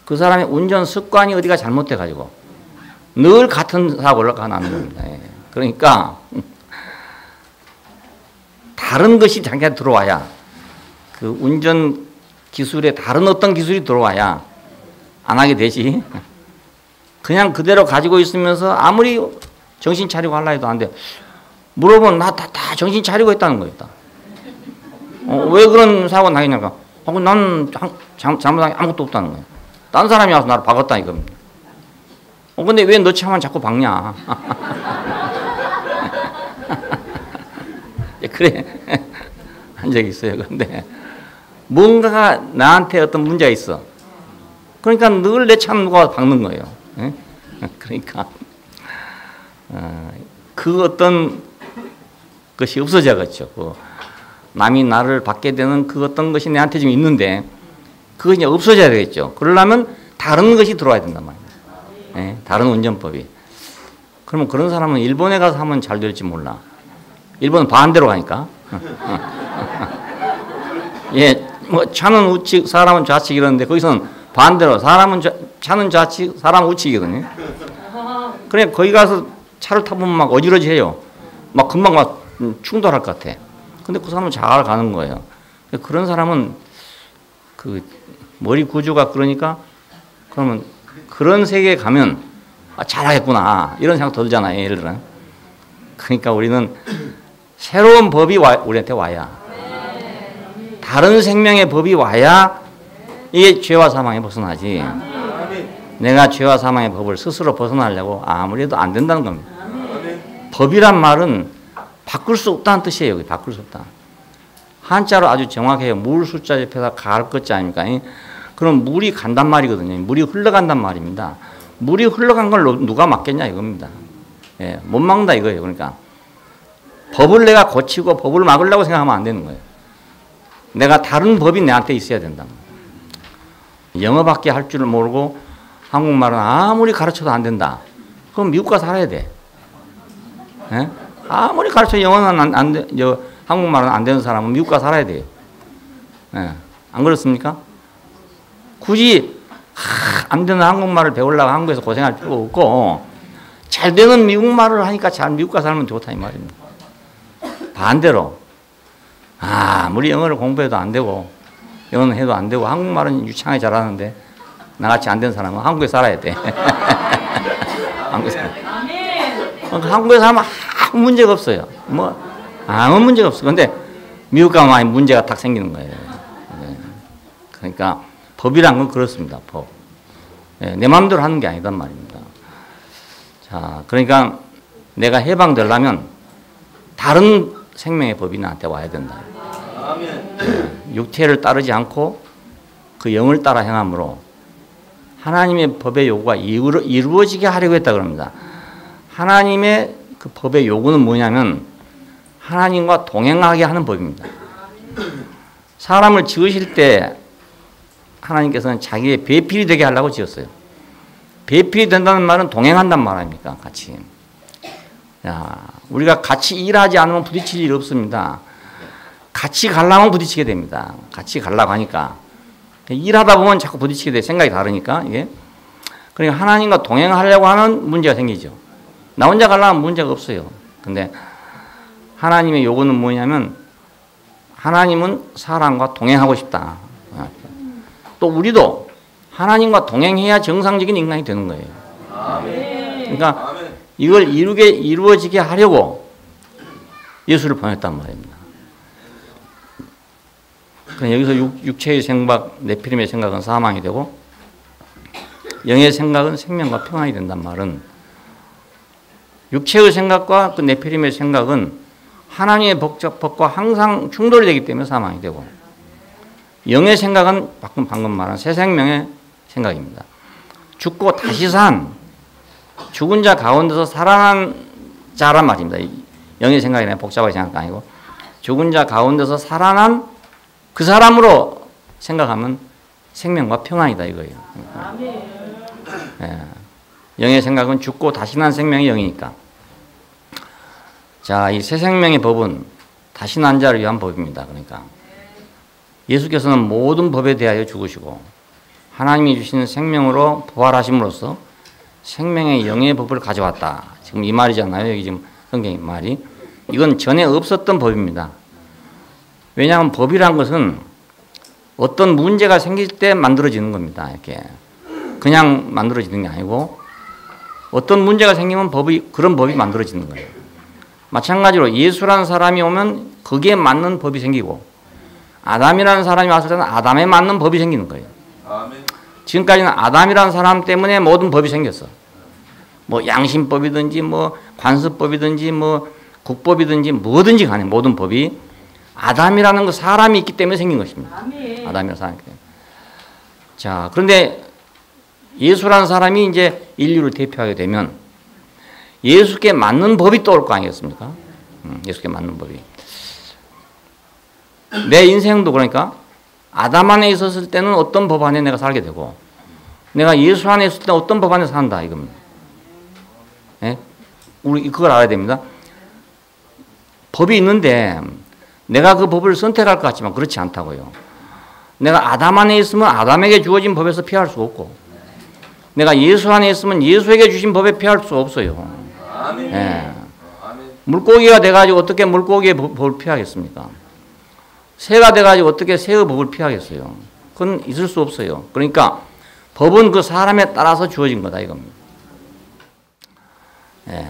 그 사람의 운전 습관이 어디가 잘못돼 가지고 늘 같은 사고를 나는 겁니다. 예. 그러니까 다른 것이 자기한테 들어와야 그 운전 기술에 다른 어떤 기술이 들어와야 안 하게 되지. 그냥 그대로 가지고 있으면서 아무리 정신 차리고 하려 해도 안 돼. 물어보면 나 다 정신 차리고 있다는 거였다. 왜 그런 사고가 나겠냐니까. 나는 잘못한 게 아무것도 없다는 거예요. 딴 사람이 와서 나를 박았다 이겁니다. 근데 왜 너 차만 자꾸 박냐. 그래 한 적이 있어요. 근데 뭔가가 나한테 어떤 문제가 있어. 그러니까 늘 내 차는 누가 박는 거예요. 그러니까 그 어떤 것이 없어져야겠죠. 그 남이 나를 받게 되는 그 어떤 것이 내한테 지금 있는데 그것이 없어져야 되겠죠. 그러려면 다른 것이 들어와야 된단 말이에요. 네? 다른 운전법이. 그러면 그런 사람은 일본에 가서 하면 잘 될지 몰라. 일본은 반대로 가니까. 예, 뭐 차는 우측, 사람은 좌측 이러는데 거기서는 반대로 사람은 차는 좌측, 사람은 우측이거든요. 그래 거기 가서 차를 타보면 막 어지러지해요. 막 금방 막 충돌할 것 같아. 근데 그 사람은 잘 가는 거예요. 그런 사람은 그 머리 구조가 그러니까 그러면 그런 세계에 가면 잘하겠구나 이런 생각 들잖아요. 예를 들어. 그러니까 우리는 새로운 법이 우리한테 와야 다른 생명의 법이 와야 이게 죄와 사망에 벗어나지. 내가 죄와 사망의 법을 스스로 벗어나려고 아무래도 안 된다는 겁니다. 법이란 말은 바꿀 수 없다는 뜻이에요. 여기 바꿀 수 없다. 한자로 아주 정확해요. 물 숫자 옆에다 가을 것자 아닙니까? 그럼 물이 간단 말이거든요. 물이 흘러간단 말입니다. 물이 흘러간 걸 누가 막겠냐 이겁니다. 예, 못 막는다 이거예요. 그러니까 법을 내가 고치고 법을 막으려고 생각하면 안 되는 거예요. 내가 다른 법이 내한테 있어야 된다. 영어밖에 할 줄 모르고 한국말은 아무리 가르쳐도 안 된다. 그럼 미국 가서 살아야 돼. 예? 아무리 가르쳐 영어는 안 돼, 한국말은 안 되는 사람은 미국 가서 살아야 돼요. 예. 안 그렇습니까? 굳이 안 되는 한국말을 배우려고 한국에서 고생할 필요 없고 잘 되는 미국말을 하니까 잘 미국 가서 살면 좋다 이 말입니다. 반대로 아무리 영어를 공부해도 안 되고 영어는 해도 안 되고 한국말은 유창하게 잘하는데 나같이 안 되는 사람은 한국에 살아야 돼. 한국에 살면 아무 문제가 없어요. 뭐 아무 문제가 없어. 근데 미국 가면 많이 문제가 딱 생기는 거예요. 네. 그러니까 법이란 건 그렇습니다. 법. 네, 내 마음대로 하는 게 아니단 말입니다. 자, 그러니까 내가 해방되려면 다른 생명의 법이 나한테 와야 된다. 육체를 따르지 않고 그 영을 따라 행함으로 하나님의 법의 요구가 이루어지게 하려고 했다 그럽니다. 하나님의 그 법의 요구는 뭐냐면 하나님과 동행하게 하는 법입니다. 사람을 지으실 때 하나님께서는 자기의 배필이 되게 하려고 지었어요. 배필이 된다는 말은 동행한단 말 아닙니까? 같이. 야, 우리가 같이 일하지 않으면 부딪힐 일 없습니다. 같이 가려면 부딪히게 됩니다. 같이 가려고 하니까. 일하다 보면 자꾸 부딪히게 돼. 생각이 다르니까. 이게. 그러니까 하나님과 동행하려고 하는 문제가 생기죠. 나 혼자 가려면 문제가 없어요. 근데 하나님의 요구는 뭐냐면 하나님은 사람과 동행하고 싶다. 또 우리도 하나님과 동행해야 정상적인 인간이 되는 거예요. 그러니까 이걸 이루어지게 하려고 예수를 보냈단 말입니다. 여기서 육체의 생각, 네피림의 생각은 사망이 되고 영의 생각은 생명과 평안이 된단 말은 육체의 생각과 그 네피림의 생각은 하나님의 법과 항상 충돌이 되기 때문에 사망이 되고 영의 생각은 방금 말한 새 생명의 생각입니다. 죽고 다시 산 죽은 자 가운데서 살아난 자란 말입니다. 영의 생각이 복잡하게 생각 아니고 죽은 자 가운데서 살아난 그 사람으로 생각하면 생명과 평안이다 이거예요. 예. 영의 생각은 죽고 다시 난 생명이 영이니까. 자, 이 새 생명의 법은 다시 난 자를 위한 법입니다. 그러니까 예수께서는 모든 법에 대하여 죽으시고 하나님이 주시는 생명으로 부활하심으로써 생명의 영의 법을 가져왔다. 지금 이 말이잖아요. 여기 지금 성경의 말이. 이건 전에 없었던 법입니다. 왜냐하면 법이란 것은 어떤 문제가 생길 때 만들어지는 겁니다. 이렇게 그냥 만들어지는 게 아니고 어떤 문제가 생기면 그런 법이 만들어지는 거예요. 마찬가지로 예수라는 사람이 오면 거기에 맞는 법이 생기고 아담이라는 사람이 왔을 때는 아담에 맞는 법이 생기는 거예요. 지금까지는 아담이라는 사람 때문에 모든 법이 생겼어. 뭐 양심법이든지 뭐 관습법이든지 뭐 국법이든지 뭐든지 간에 모든 법이 아담이라는 그 사람이 있기 때문에 생긴 것입니다. 아담이라는 사람이 있기 때문에. 자, 그런데 예수라는 사람이 이제 인류를 대표하게 되면 예수께 맞는 법이 떠올 거 아니겠습니까? 예수께 맞는 법이. 내 인생도 그러니까 아담 안에 있었을 때는 어떤 법 안에 내가 살게 되고 내가 예수 안에 있을 때는 어떤 법 안에 산다 이겁니다. 예? 우리 그걸 알아야 됩니다. 법이 있는데 내가 그 법을 선택할 것 같지만 그렇지 않다고요. 내가 아담 안에 있으면 아담에게 주어진 법에서 피할 수 없고 내가 예수 안에 있으면 예수에게 주신 법에 피할 수 없어요. 예. 물고기가 돼가지고 어떻게 물고기의 법을 피하겠습니까? 새가 돼가지고 어떻게 새의 법을 피하겠어요? 그건 있을 수 없어요. 그러니까 법은 그 사람에 따라서 주어진 거다 이겁니다. 예.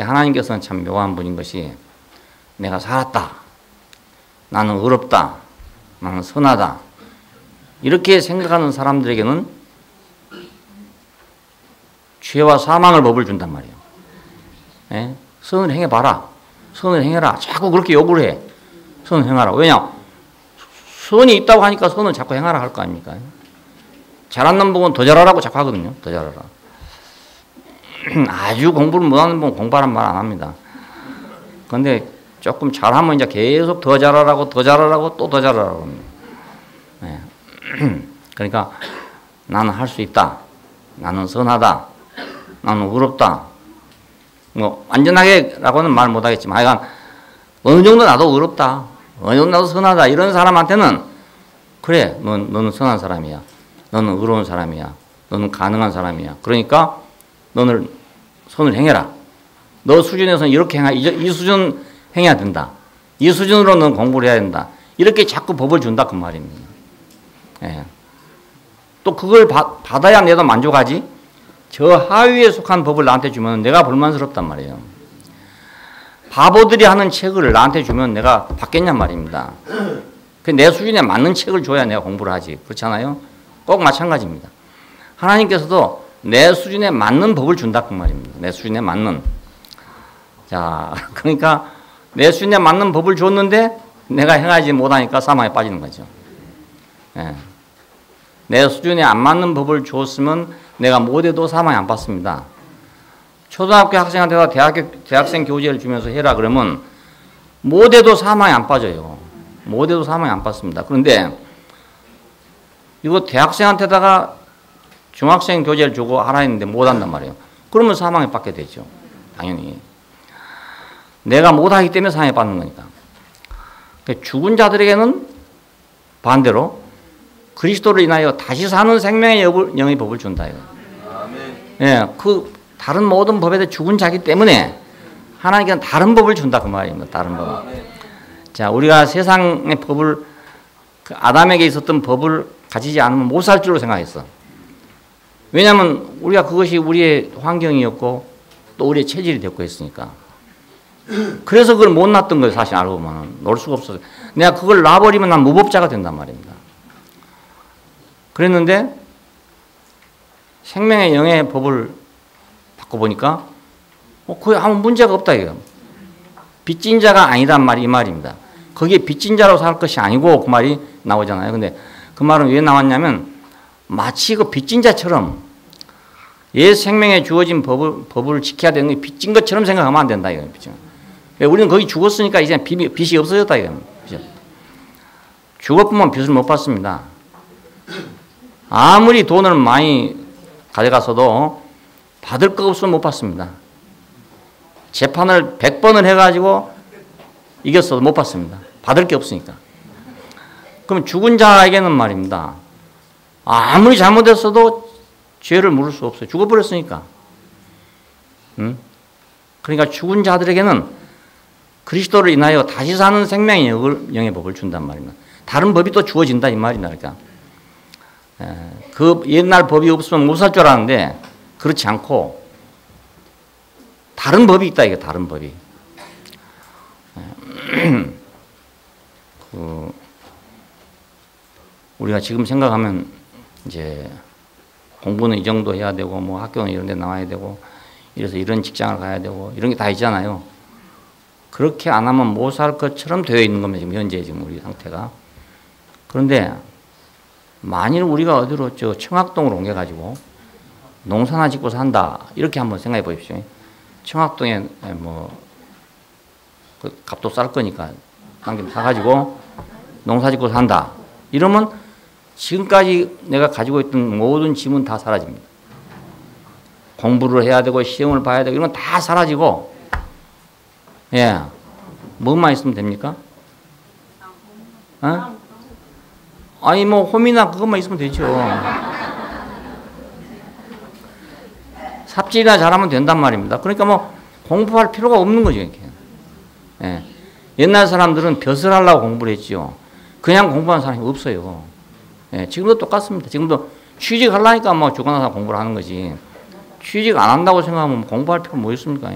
하나님께서는 참 묘한 분인 것이 내가 살았다. 나는 의롭다. 나는 선하다. 이렇게 생각하는 사람들에게는 죄와 사망을 법을 준단 말이에요. 예? 선을 행해봐라. 선을 행해라. 자꾸 그렇게 요구를 해. 선을 행하라. 왜냐? 선이 있다고 하니까 선을 자꾸 행하라 할 거 아닙니까? 잘하는 놈 보면 더 잘하라고 자꾸 하거든요. 더 잘하라. 아주 공부를 못하는 분 공부하란 말 안 합니다. 그런데 조금 잘하면 이제 계속 더 잘하라고 더 잘하라고 또 더 잘하라고 합니다. 예. 그러니까 나는 할 수 있다. 나는 선하다. 나는 의롭다. 뭐 완전하게라고는 말 못하겠지만 하여간 어느 정도 나도 의롭다. 어느 정도 나도 선하다. 이런 사람한테는 그래 너는 선한 사람이야. 너는 의로운 사람이야. 너는 가능한 사람이야. 그러니까 너는 선을 행해라. 너 수준에서는 이렇게 행하. 이 수준 행해야 된다. 이 수준으로 너는 공부를 해야 된다. 이렇게 자꾸 법을 준다 그 말입니다. 예. 또 그걸 받아야 내가 만족하지. 저 하위에 속한 법을 나한테 주면 내가 불만스럽단 말이에요. 바보들이 하는 책을 나한테 주면 내가 받겠냔 말입니다. 내 수준에 맞는 책을 줘야 내가 공부를 하지. 그렇잖아요? 꼭 마찬가지입니다. 하나님께서도 내 수준에 맞는 법을 준다 그 말입니다. 내 수준에 맞는. 자, 그러니까 내 수준에 맞는 법을 줬는데 내가 행하지 못하니까 사망에 빠지는 거죠. 예. 내 수준에 안 맞는 법을 줬으면 내가 못해도 사망에 안 빠집니다. 초등학교 학생한테가 대학생 교재를 주면서 해라 그러면 못해도 사망에 안 빠져요. 못해도 사망에 안 빠집니다. 그런데 이거 대학생한테다가 중학생 교재를 주고 하라 했는데 못한단 말이에요. 그러면 사망에 빠게 되죠. 당연히. 내가 못하기 때문에 사망에 빠는 거니까. 죽은 자들에게는 반대로 그리스도를 인하여 다시 사는 생명의 영의 법을 준다. 예, 그 다른 모든 법에 대해 죽은 자기 때문에 하나님께는 다른 법을 준다 그 말입니다. 다른 법. 자, 우리가 세상의 법을 그 아담에게 있었던 법을 가지지 않으면 못 살 줄로 생각했어. 왜냐하면 우리가 그것이 우리의 환경이었고 또 우리의 체질이 됐고 했으니까. 그래서 그걸 못 놨던 거예요. 사실 알고 보면 놓을 수가 없어요. 내가 그걸 놔버리면 난 무법자가 된단 말입니다. 그랬는데 생명의 영의 법을 바꿔보니까 거의 아무 문제가 없다 이거. 빚진 자가 아니란 말이 이 말입니다. 거기에 빚진 자로 살 것이 아니고 그 말이 나오잖아요. 근데 그 말은 왜 나왔냐면 마치 그 빚진 자처럼 옛 생명에 주어진 법을 지켜야 되는 게 빚진 것처럼 생각하면 안 된다 이거. 우리는 거기 죽었으니까 이제 빚이 없어졌다 이거. 죽었으면 빚을 못 받습니다. 아무리 돈을 많이 가져가서도 받을 거 없으면 못 받습니다. 재판을 100번을 해가지고 이겼어도 못 받습니다. 받을 게 없으니까. 그럼 죽은 자에게는 말입니다. 아무리 잘못했어도 죄를 물을 수 없어요. 죽어버렸으니까. 그러니까 죽은 자들에게는 그리스도를 인하여 다시 사는 생명의 영의 법을 준단 말입니다. 다른 법이 또 주어진다 이 말이다. 그러니까 그 옛날 법이 없으면 못 살 줄 알았는데 그렇지 않고 다른 법이 있다 이게 다른 법이. 우리가 지금 생각하면 이제 공부는 이 정도 해야 되고 뭐 학교는 이런 데 나와야 되고 이래서 이런 직장을 가야 되고 이런 게 다 있잖아요. 그렇게 안 하면 못 살 것처럼 되어 있는 겁니다. 지금 현재 지금 우리 상태가. 그런데 만일 우리가 어디로 저 청학동으로 옮겨가지고 농사나 짓고 산다 이렇게 한번 생각해 보십시오. 청학동에 뭐 그 값도 쌀 거니까 땅 사가지고 농사 짓고 산다 이러면 지금까지 내가 가지고 있던 모든 짐은 다 사라집니다. 공부를 해야 되고 시험을 봐야 되고 이런 건 다 사라지고 예 뭐만 있으면 됩니까? 어? 아니 뭐 홈이나 그것만 있으면 되죠. 삽질이나 잘하면 된단 말입니다. 그러니까 뭐 공부할 필요가 없는 거죠. 이렇게. 예. 옛날 사람들은 벼슬 하려고 공부를 했죠. 그냥 공부하는 사람이 없어요. 예. 지금도 똑같습니다. 지금도 취직하려니까 뭐 죽어나서 공부를 하는 거지. 취직 안 한다고 생각하면 공부할 필요 뭐 있습니까?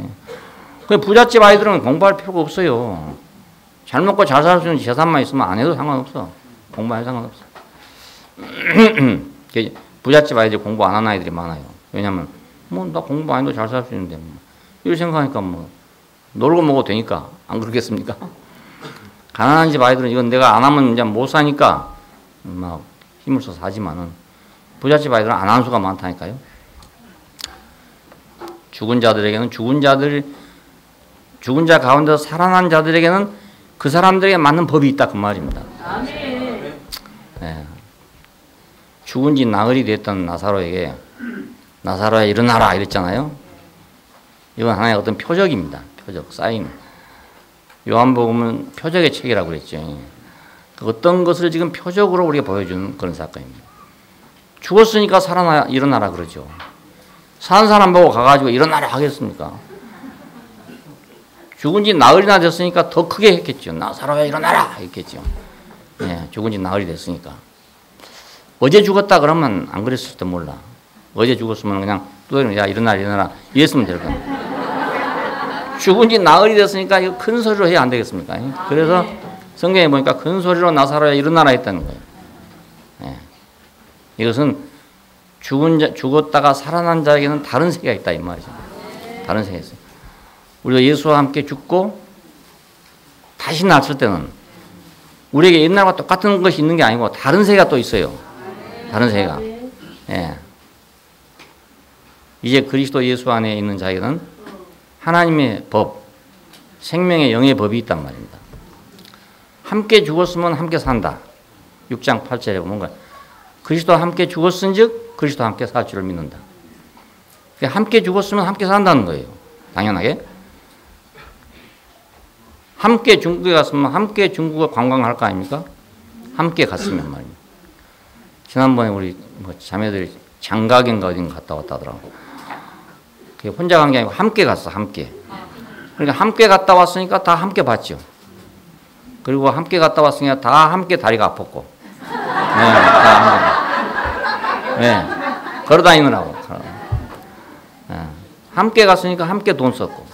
그 부잣집 아이들은 공부할 필요가 없어요. 잘 먹고 잘 살 수 있는 재산만 있으면 안 해도 상관없어. 공부 안 해도 상관없어. 부잣집 아이들이 공부 안 하는 아이들이 많아요. 왜냐면 뭐 나 공부 안 해도 잘 살 수 있는데 뭐 이렇게 생각하니까 뭐 놀고 먹어도 되니까 안 그렇겠습니까? 가난한 집 아이들은 이건 내가 안 하면 이제 못 사니까 막 힘을 써서 하지만은 부잣집 아이들은 안 하는 수가 많다니까요. 죽은 자들에게는 죽은 자 가운데서 살아난 자들에게는 그 사람들에게 맞는 법이 있다 그 말입니다. 네. 죽은 지 나흘이 됐던 나사로에게 나사로야 일어나라 이랬잖아요. 이건 하나의 어떤 표적입니다. 표적, 사인. 요한복음은 표적의 책이라고 그랬죠. 어떤 것을 지금 표적으로 우리가 보여주는 그런 사건입니다. 죽었으니까 일어나라 그러죠. 산 사람 보고 가가지고 일어나라 하겠습니까? 죽은 지 나흘이나 됐으니까 더 크게 했겠죠. 나사로야 일어나라 했겠죠. 예, 죽은 지 나흘이 됐으니까. 어제 죽었다 그러면 안 그랬을지도 몰라. 어제 죽었으면 그냥 또 야 일어나라 이랬으면 될 겁니다. 죽은 지 나흘이 됐으니까 이거 큰 소리로 해야 안 되겠습니까? 그래서 성경에 보니까 큰 소리로 나사로야 일어나라 했다는 거예요. 예. 이것은 죽었다가 살아난 자에게는 다른 세계가 있다 이 말이죠. 다른 세계가 있어요. 우리가 예수와 함께 죽고 다시 났을 때는 우리에게 옛날과 똑같은 것이 있는 게 아니고 다른 세계가 또 있어요. 다른 세계가. 예. 이제 그리스도 예수 안에 있는 자에게는 하나님의 법, 생명의 영의 법이 있단 말입니다. 함께 죽었으면 함께 산다. 6장 8절에 보는 거야. 그리스도와 함께 죽었은즉 그리스도와 함께 살 줄을 믿는다. 함께 죽었으면 함께 산다는 거예요. 당연하게. 함께 중국에 갔으면 함께 중국을 관광할 거 아닙니까? 함께 갔으면 말입니다. 지난번에 우리 자매들이 장가인가 어딘가 갔다 왔다 하더라고. 혼자 간 게 아니고 함께 갔어, 함께. 그러니까 함께 갔다 왔으니까 다 함께 봤죠. 그리고 함께 갔다 왔으니까 다 함께 다리가 아팠고. 네, 다 함께. 네, 걸어 다니느라고. 네. 함께 갔으니까 함께 돈 썼고.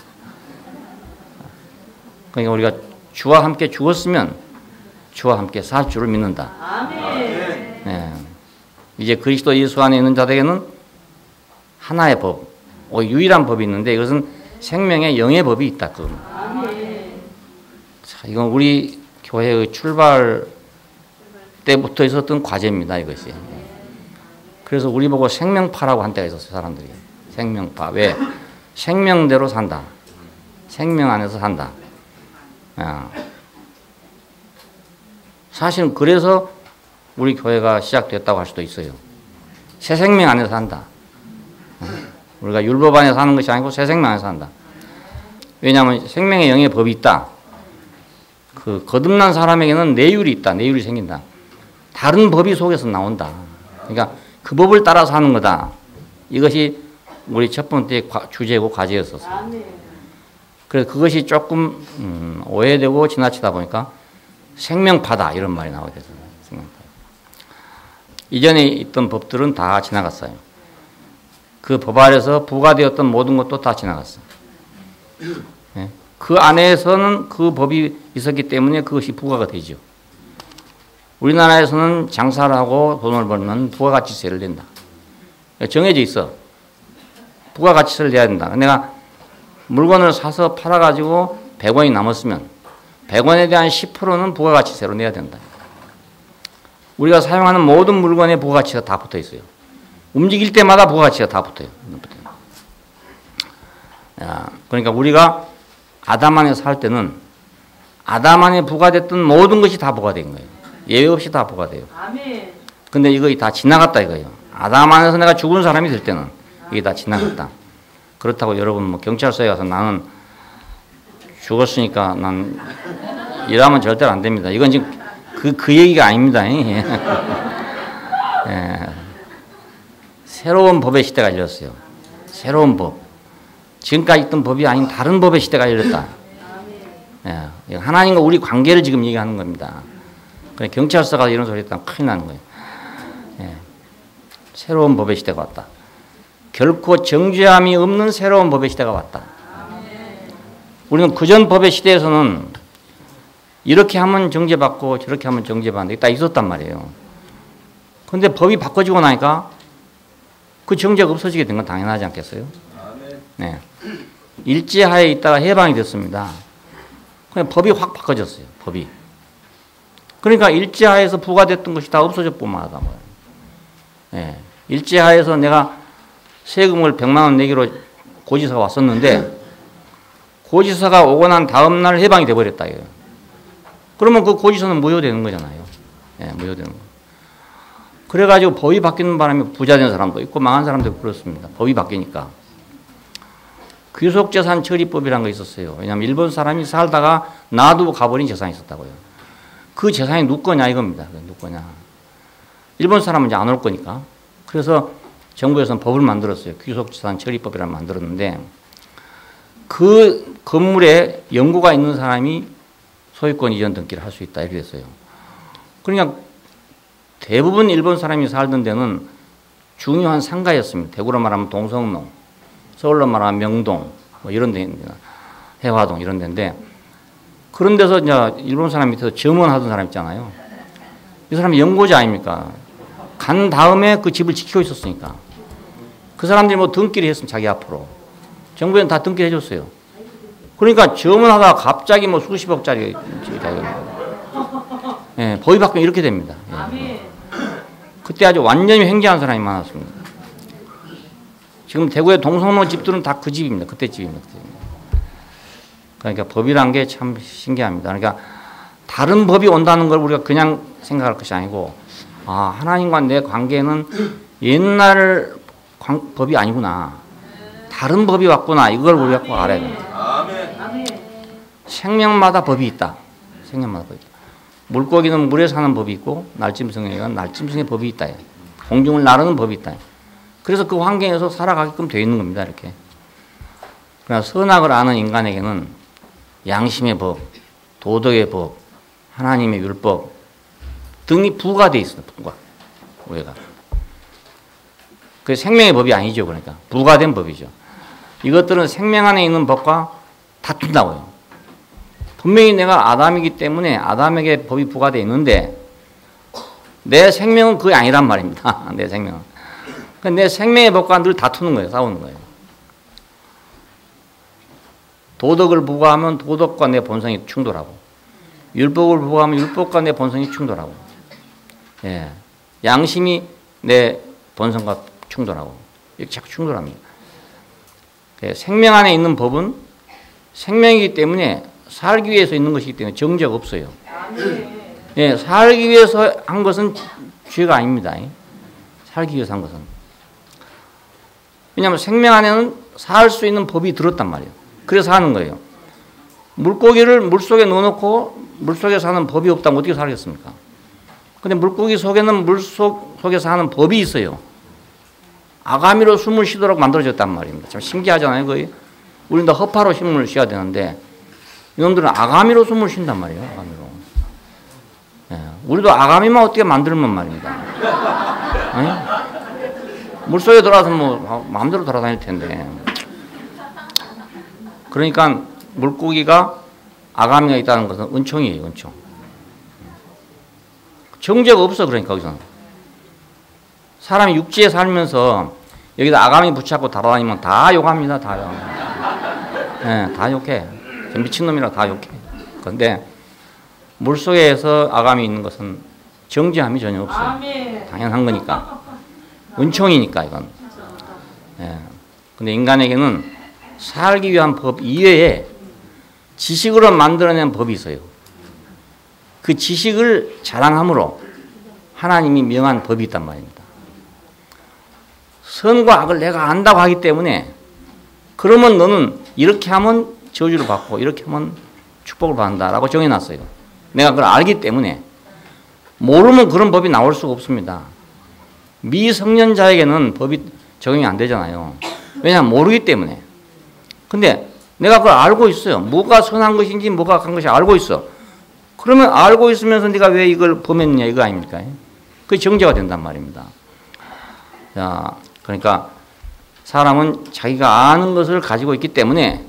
그러니까 우리가 주와 함께 죽었으면 주와 함께 살 줄을 믿는다. 네. 이제 그리스도 예수 안에 있는 자들에게는 하나의 법, 유일한 법이 있는데 이것은 생명의 영의 법이 있다. 자, 이건 우리 교회의 출발 때부터 있었던 과제입니다. 이것이. 그래서 우리 보고 생명파라고 한 때가 있었어요. 사람들이. 생명파. 왜? 생명대로 산다. 생명 안에서 산다. 사실은 그래서 우리 교회가 시작됐다고 할 수도 있어요. 새 생명 안에서 산다. 우리가 율법 안에 사는 것이 아니고 새 생명 안에서 산다. 왜냐하면 생명의 영의 법이 있다. 그 거듭난 사람에게는 내율이 있다. 내율이 생긴다. 다른 법이 속에서 나온다. 그러니까 그 법을 따라서 하는 거다. 이것이 우리 첫 번째 주제고 과제였었어요. 그래서 그것이 조금 오해되고 지나치다 보니까 생명파다 이런 말이 나오게 됐어요. 생명파. 이전에 있던 법들은 다 지나갔어요. 그 법 아래서 부과되었던 모든 것도 다 지나갔어요. 네? 그 안에서는 그 법이 있었기 때문에 그것이 부과가 되죠. 우리나라에서는 장사를 하고 돈을 벌면 부가가치세를 낸다. 정해져 있어. 부가가치세를 내야 된다. 내가 물건을 사서 팔아가지고 100원이 남았으면 100원에 대한 10%는 부가가치세로 내야 된다. 우리가 사용하는 모든 물건에 부가가치가 다 붙어 있어요. 움직일 때마다 부가가치가 다 붙어요. 그러니까 우리가 아담 안에 살 때는 아담 안에 부과됐던 모든 것이 다 부과된 거예요. 예외 없이 다 부과돼요. 근데 이거 다 지나갔다 이거예요. 아담 안에서 내가 죽은 사람이 될 때는 이게 다 지나갔다. 그렇다고 여러분 뭐 경찰서에 가서 나는 죽었으니까 난 일하면 절대로 안 됩니다. 이건 지금 그 얘기가 아닙니다. 예. 새로운 법의 시대가 열렸어요. 새로운 법. 지금까지 있던 법이 아닌 다른 법의 시대가 열렸다. 예. 하나님과 우리 관계를 지금 얘기하는 겁니다. 그래, 경찰서가 이런 소리 했다면 큰일 나는 거예요. 예. 새로운 법의 시대가 왔다. 결코 정죄함이 없는 새로운 법의 시대가 왔다. 우리는 그전 법의 시대에서는 이렇게 하면 정죄받고 저렇게 하면 정죄받는다. 딱 있었단 말이에요. 그런데 법이 바꿔지고 나니까 그 정죄가 없어지게 된 건 당연하지 않겠어요? 네. 일제하에 있다가 해방이 됐습니다. 그냥 법이 확 바꿔졌어요. 법이. 그러니까 일제하에서 부과됐던 것이 다 없어져 뿐만하다. 네. 일제하에서 내가 세금을 100만 원 내기로 고지서가 왔었는데 고지서가 오고 난 다음 날 해방이 돼버렸다. 이거예요. 그러면 그 고지서는 무효되는 거잖아요. 네, 무효되는 거. 그래가지고 법이 바뀌는 바람에 부자 된 사람도 있고 망한 사람도 있고 그렇습니다. 법이 바뀌니까. 귀속재산 처리법이라는 거 있었어요. 왜냐하면 일본 사람이 살다가 놔두고 가버린 재산이 있었다고요. 그 재산이 누구 거냐 이겁니다. 누구 거냐. 일본 사람은 이제 안 올 거니까. 그래서 정부에서는 법을 만들었어요. 귀속재산 처리법이라는 걸 만들었는데 그 건물에 연고가 있는 사람이 소유권 이전 등기를 할 수 있다 이렇게 됐어요. 그러니까 대부분 일본 사람이 살던 데는 중요한 상가였습니다. 대구로 말하면 동성로, 서울로 말하면 명동, 뭐 이런 데입니다. 해화동 이런 데인데 그런 데서 이제 일본 사람 밑에서 점원하던 사람 있잖아요. 이 사람이 연고자 아닙니까? 간 다음에 그 집을 지키고 있었으니까. 그 사람들이 뭐 등기를 했으면 자기 앞으로. 정부에는 다 등기를 해줬어요. 그러니까 주문하다가 갑자기 뭐 수십억짜리 예, 법이 바뀌면 이렇게 됩니다. 예. 그때 아주 완전히 횡재한 사람이 많았습니다. 지금 대구의 동성로 집들은 다 그 집입니다. 그때 집입니다. 그러니까 법이란 게 참 신기합니다. 그러니까 다른 법이 온다는 걸 우리가 그냥 생각할 것이 아니고, 아, 하나님과 내 관계는 옛날 법이 아니구나. 다른 법이 왔구나. 이걸 우리가 꼭 알아야 됩니다. 생명마다 법이 있다. 생명마다 법이 있다. 물고기는 물에 사는 법이 있고, 날짐승에는 날짐승의 법이 있다. 공중을 나르는 법이 있다. 그래서 그 환경에서 살아가게끔 되어 있는 겁니다. 이렇게. 그러나 선악을 아는 인간에게는 양심의 법, 도덕의 법, 하나님의 율법 등이 부과되어 있습니다. 부과. 우리가. 그 생명의 법이 아니죠. 그러니까. 부과된 법이죠. 이것들은 생명 안에 있는 법과 다툰다고요. 분명히 내가 아담이기 때문에 아담에게 법이 부과되어 있는데 내 생명은 그게 아니란 말입니다. 내 생명은. 내 생명의 법과 늘 다투는 거예요. 싸우는 거예요. 도덕을 부과하면 도덕과 내 본성이 충돌하고, 율법을 부과하면 율법과 내 본성이 충돌하고, 예. 양심이 내 본성과 충돌하고, 이렇게 자꾸 충돌합니다. 생명 안에 있는 법은 생명이기 때문에 살기 위해서 있는 것이기 때문에 정죄가 없어요. 예, 살기 위해서 한 것은 죄가 아닙니다. 살기 위해서 한 것은. 왜냐하면 생명 안에는 살 수 있는 법이 들었단 말이에요. 그래서 하는 거예요. 물고기를 물속에 넣어놓고 물속에 사는 법이 없다면 어떻게 살겠습니까? 근데 물고기 속에는 물속에 사는 법이 있어요. 아가미로 숨을 쉬도록 만들어졌단 말입니다. 참 신기하잖아요. 거의. 우리는 다 허파로 숨을 쉬어야 되는데 이놈들은 아가미로 숨을 쉰단 말이에요. 아가미로. 예. 우리도 아가미만 어떻게 만들면 말입니다. 아니? 물속에 들어와서 뭐 마음대로 돌아다닐 텐데. 그러니까 물고기가 아가미가 있다는 것은 은총이에요. 은총. 정죄가 없어. 그러니까 거기서는. 사람이 육지에 살면서 여기다 아가미 붙잡고 돌아다니면 다 욕합니다. 다 욕. 네, 다 욕해. 미친놈이라 다 욕해. 그런데 물속에서 아가미 있는 것은 정죄함이 전혀 없어요. 당연한 거니까. 은총이니까 이건. 예. 근데 인간에게는 살기 위한 법 이외에 지식으로 만들어낸 법이 있어요. 그 지식을 자랑함으로 하나님이 명한 법이 있단 말입니다. 선과 악을 내가 안다고 하기 때문에 그러면 너는 이렇게 하면 저주를 받고 이렇게 하면 축복을 받는다라고 정해놨어요. 내가 그걸 알기 때문에 모르면 그런 법이 나올 수가 없습니다. 미성년자에게는 법이 적용이 안 되잖아요. 왜냐하면 모르기 때문에. 근데 내가 그걸 알고 있어요. 뭐가 선한 것인지 뭐가 악한 것인지 알고 있어. 그러면 알고 있으면서 네가 왜 이걸 범했느냐 이거 아닙니까? 그게 정죄가 된단 말입니다. 자, 그러니까 사람은 자기가 아는 것을 가지고 있기 때문에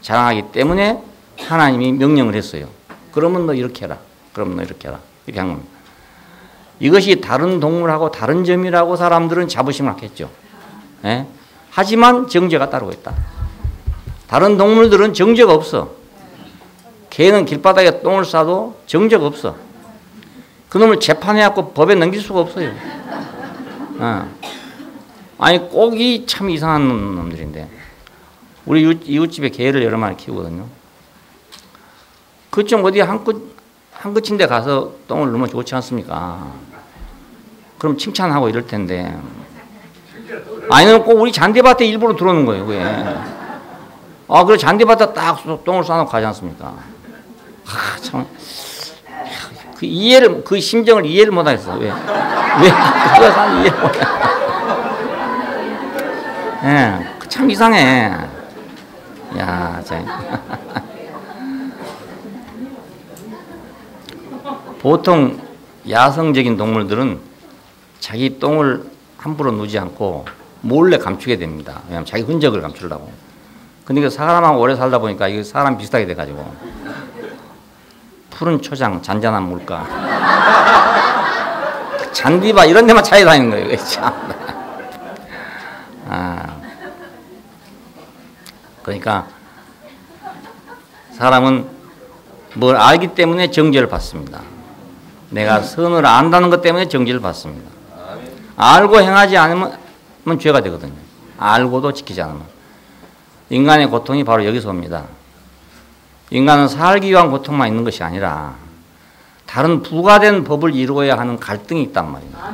자랑하기 때문에 하나님이 명령을 했어요. 그러면 너 이렇게 해라. 그러면 너 이렇게 해라. 이렇게 한 겁니다. 이것이 다른 동물하고 다른 점이라고 사람들은 자부심을 갖겠죠. 예? 하지만 정죄가 따르고 있다. 다른 동물들은 정죄가 없어. 개는 길바닥에 똥을 싸도 정죄가 없어. 그놈을 재판해갖고 법에 넘길 수가 없어요. 아니 꼭이 참 이상한 놈들인데 우리 이웃집에 개를 여러 마리 키우거든요. 그쪽 어디 한 끝인데 가서 똥을 넣으면 좋지 않습니까? 그럼 칭찬하고 이럴 텐데 아니면 꼭 우리 잔디밭에 일부러 들어오는 거예요. 왜? 아, 그래 잔디밭에 딱 똥을 싸놓고 가지 않습니까? 아, 참. 그 심정을 이해를 못 하겠어. 왜? 그거 산 이해를 못 해. 예, 참 이상해. 야, 참. 보통 야성적인 동물들은 자기 똥을 함부로 누지 않고 몰래 감추게 됩니다. 왜냐하면 자기 흔적을 감추려고. 근데 사람하고 오래 살다 보니까 이게 사람 비슷하게 돼가지고 푸른 초장, 잔잔한 물가, 잔디밭 이런 데만 차이 다니는 거예요. 참. 그러니까 사람은 뭘 알기 때문에 정죄를 받습니다. 내가 선을 안다는 것 때문에 정죄를 받습니다. 알고 행하지 않으면 죄가 되거든요. 알고도 지키지 않으면. 인간의 고통이 바로 여기서 옵니다. 인간은 살기 위한 고통만 있는 것이 아니라 다른 부가된 법을 이루어야 하는 갈등이 있단 말입니다.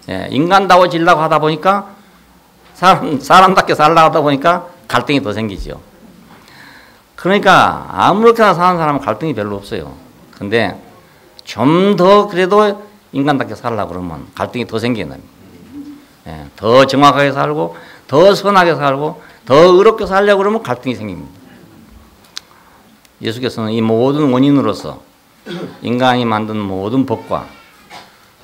예, 인간다워지려고 하다 보니까 사람답게 살려고 하다 보니까 갈등이 더 생기죠. 그러니까 아무렇게나 사는 사람은 갈등이 별로 없어요. 근데 좀 더 그래도 인간답게 살려고 그러면 갈등이 더 생기는 겁니다. 예, 더 정확하게 살고 더 선하게 살고 더 의롭게 살려고 그러면 갈등이 생깁니다. 예수께서는 이 모든 원인으로서 인간이 만든 모든 법과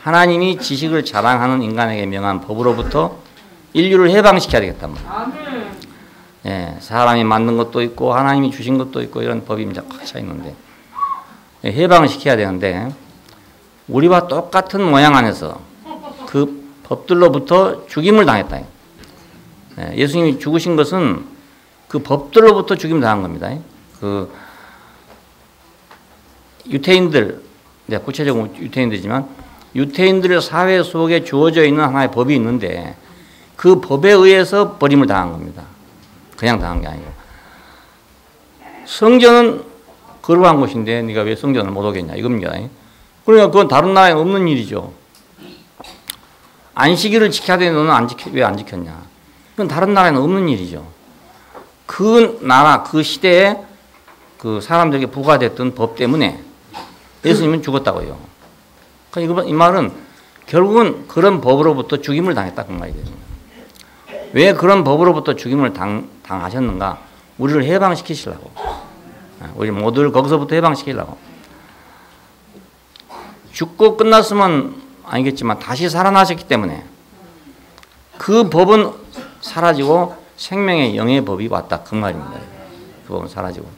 하나님이 지식을 자랑하는 인간에게 명한 법으로부터 인류를 해방시켜야 되겠단 말이에요. 예, 사람이 만든 것도 있고 하나님이 주신 것도 있고 이런 법이 이제 꽉 차 있는데 해방을 시켜야 되는데 우리와 똑같은 모양 안에서 그 법들로부터 죽임을 당했다. 예, 예수님이 죽으신 것은 그 법들로부터 죽임을 당한 겁니다. 그 유태인들, 구체적으로 유태인들이지만 유태인들의 사회 속에 주어져 있는 하나의 법이 있는데 그 법에 의해서 버림을 당한 겁니다. 그냥 당한 게 아니고. 성전은 거룩한 곳인데 네가 왜 성전을 못 오겠냐 이겁니다. 그러니까 그건 다른 나라에 없는 일이죠. 안식일을 지켜야 되는데 너는 왜 안 지켰냐. 그건 다른 나라에는 없는 일이죠. 그 나라, 그 시대에 그 사람들에게 부과됐던 법 때문에 예수님은 죽었다고요. 그러니까 이 말은 결국은 그런 법으로부터 죽임을 당했다 그 말이거든요. 왜 그런 법으로부터 죽임을 당하셨는가? 우리를 해방시키시려고. 우리 모두를 거기서부터 해방시키려고. 죽고 끝났으면 아니겠지만 다시 살아나셨기 때문에 그 법은 사라지고 생명의 영의 법이 왔다 그 말입니다. 그 법은 사라지고.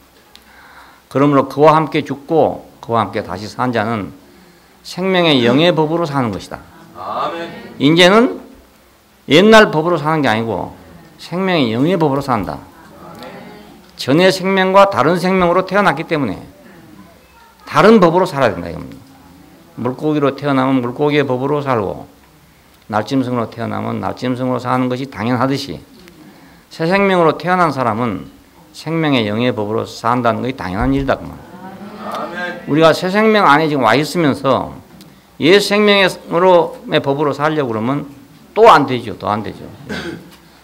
그러므로 그와 함께 죽고 그와 함께 다시 산 자는 생명의 영의 법으로 사는 것이다. 아멘. 이제는 옛날 법으로 사는 게 아니고 생명의 영의 법으로 산다. 전의 생명과 다른 생명으로 태어났기 때문에 다른 법으로 살아야 된다 이겁니다. 물고기로 태어나면 물고기의 법으로 살고 날짐승으로 태어나면 날짐승으로 사는 것이 당연하듯이 새 생명으로 태어난 사람은 생명의 영의 법으로 산다는 것이 당연한 일이다. 우리가 새 생명 안에 지금 와 있으면서 옛 생명의 법으로 살려고 그러면 또 안 되죠. 또 안 되죠.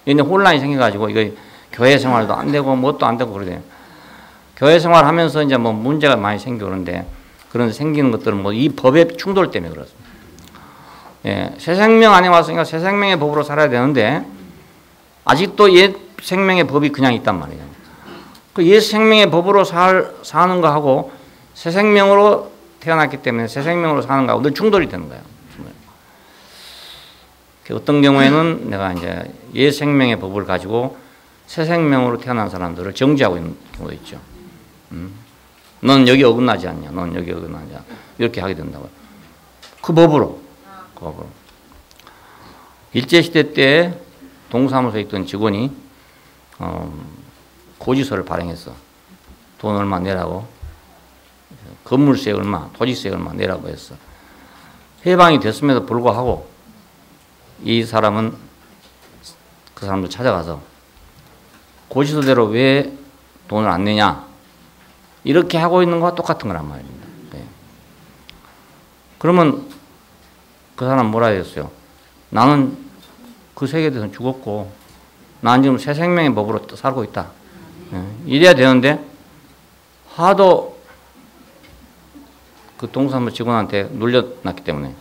근데 혼란이 생겨가지고 이거 교회 생활도 안 되고 뭣도 안 되고 그러대요. 교회 생활 하면서 이제 뭐 문제가 많이 생기고 그런데 그런 생기는 것들은 뭐 이 법의 충돌 때문에 그렇습니다. 예, 새 생명 안에 왔으니까 새 생명의 법으로 살아야 되는데 아직도 옛 생명의 법이 그냥 있단 말이에요. 그 옛 생명의 법으로 사는 거하고 새 생명으로 태어났기 때문에 새 생명으로 사는 거하고 늘 충돌이 되는 거예요. 어떤 경우에는 내가 이제 옛 생명의 법을 가지고 새 생명으로 태어난 사람들을 정죄하고 있는 경우도 있죠. 넌 여기 어긋나지 않냐? 넌 여기 어긋나지 않냐? 이렇게 하게 된다고요. 그 법으로. 일제시대 때 동사무소에 있던 직원이 고지서를 발행했어. 돈 얼마 내라고. 건물세 얼마, 토지세 얼마 내라고 했어. 해방이 됐음에도 불구하고 이 사람은 그 사람도 찾아가서 고지서대로 왜 돈을 안 내냐 이렇게 하고 있는 거와 똑같은 거란 말입니다. 네. 그러면 그 사람 뭐라 했어요? 나는 그 세계에 대해서는 죽었고 나는 지금 새 생명의 법으로 살고 있다. 네. 이래야 되는데 하도 그 동사무소 직원한테 눌려놨기 때문에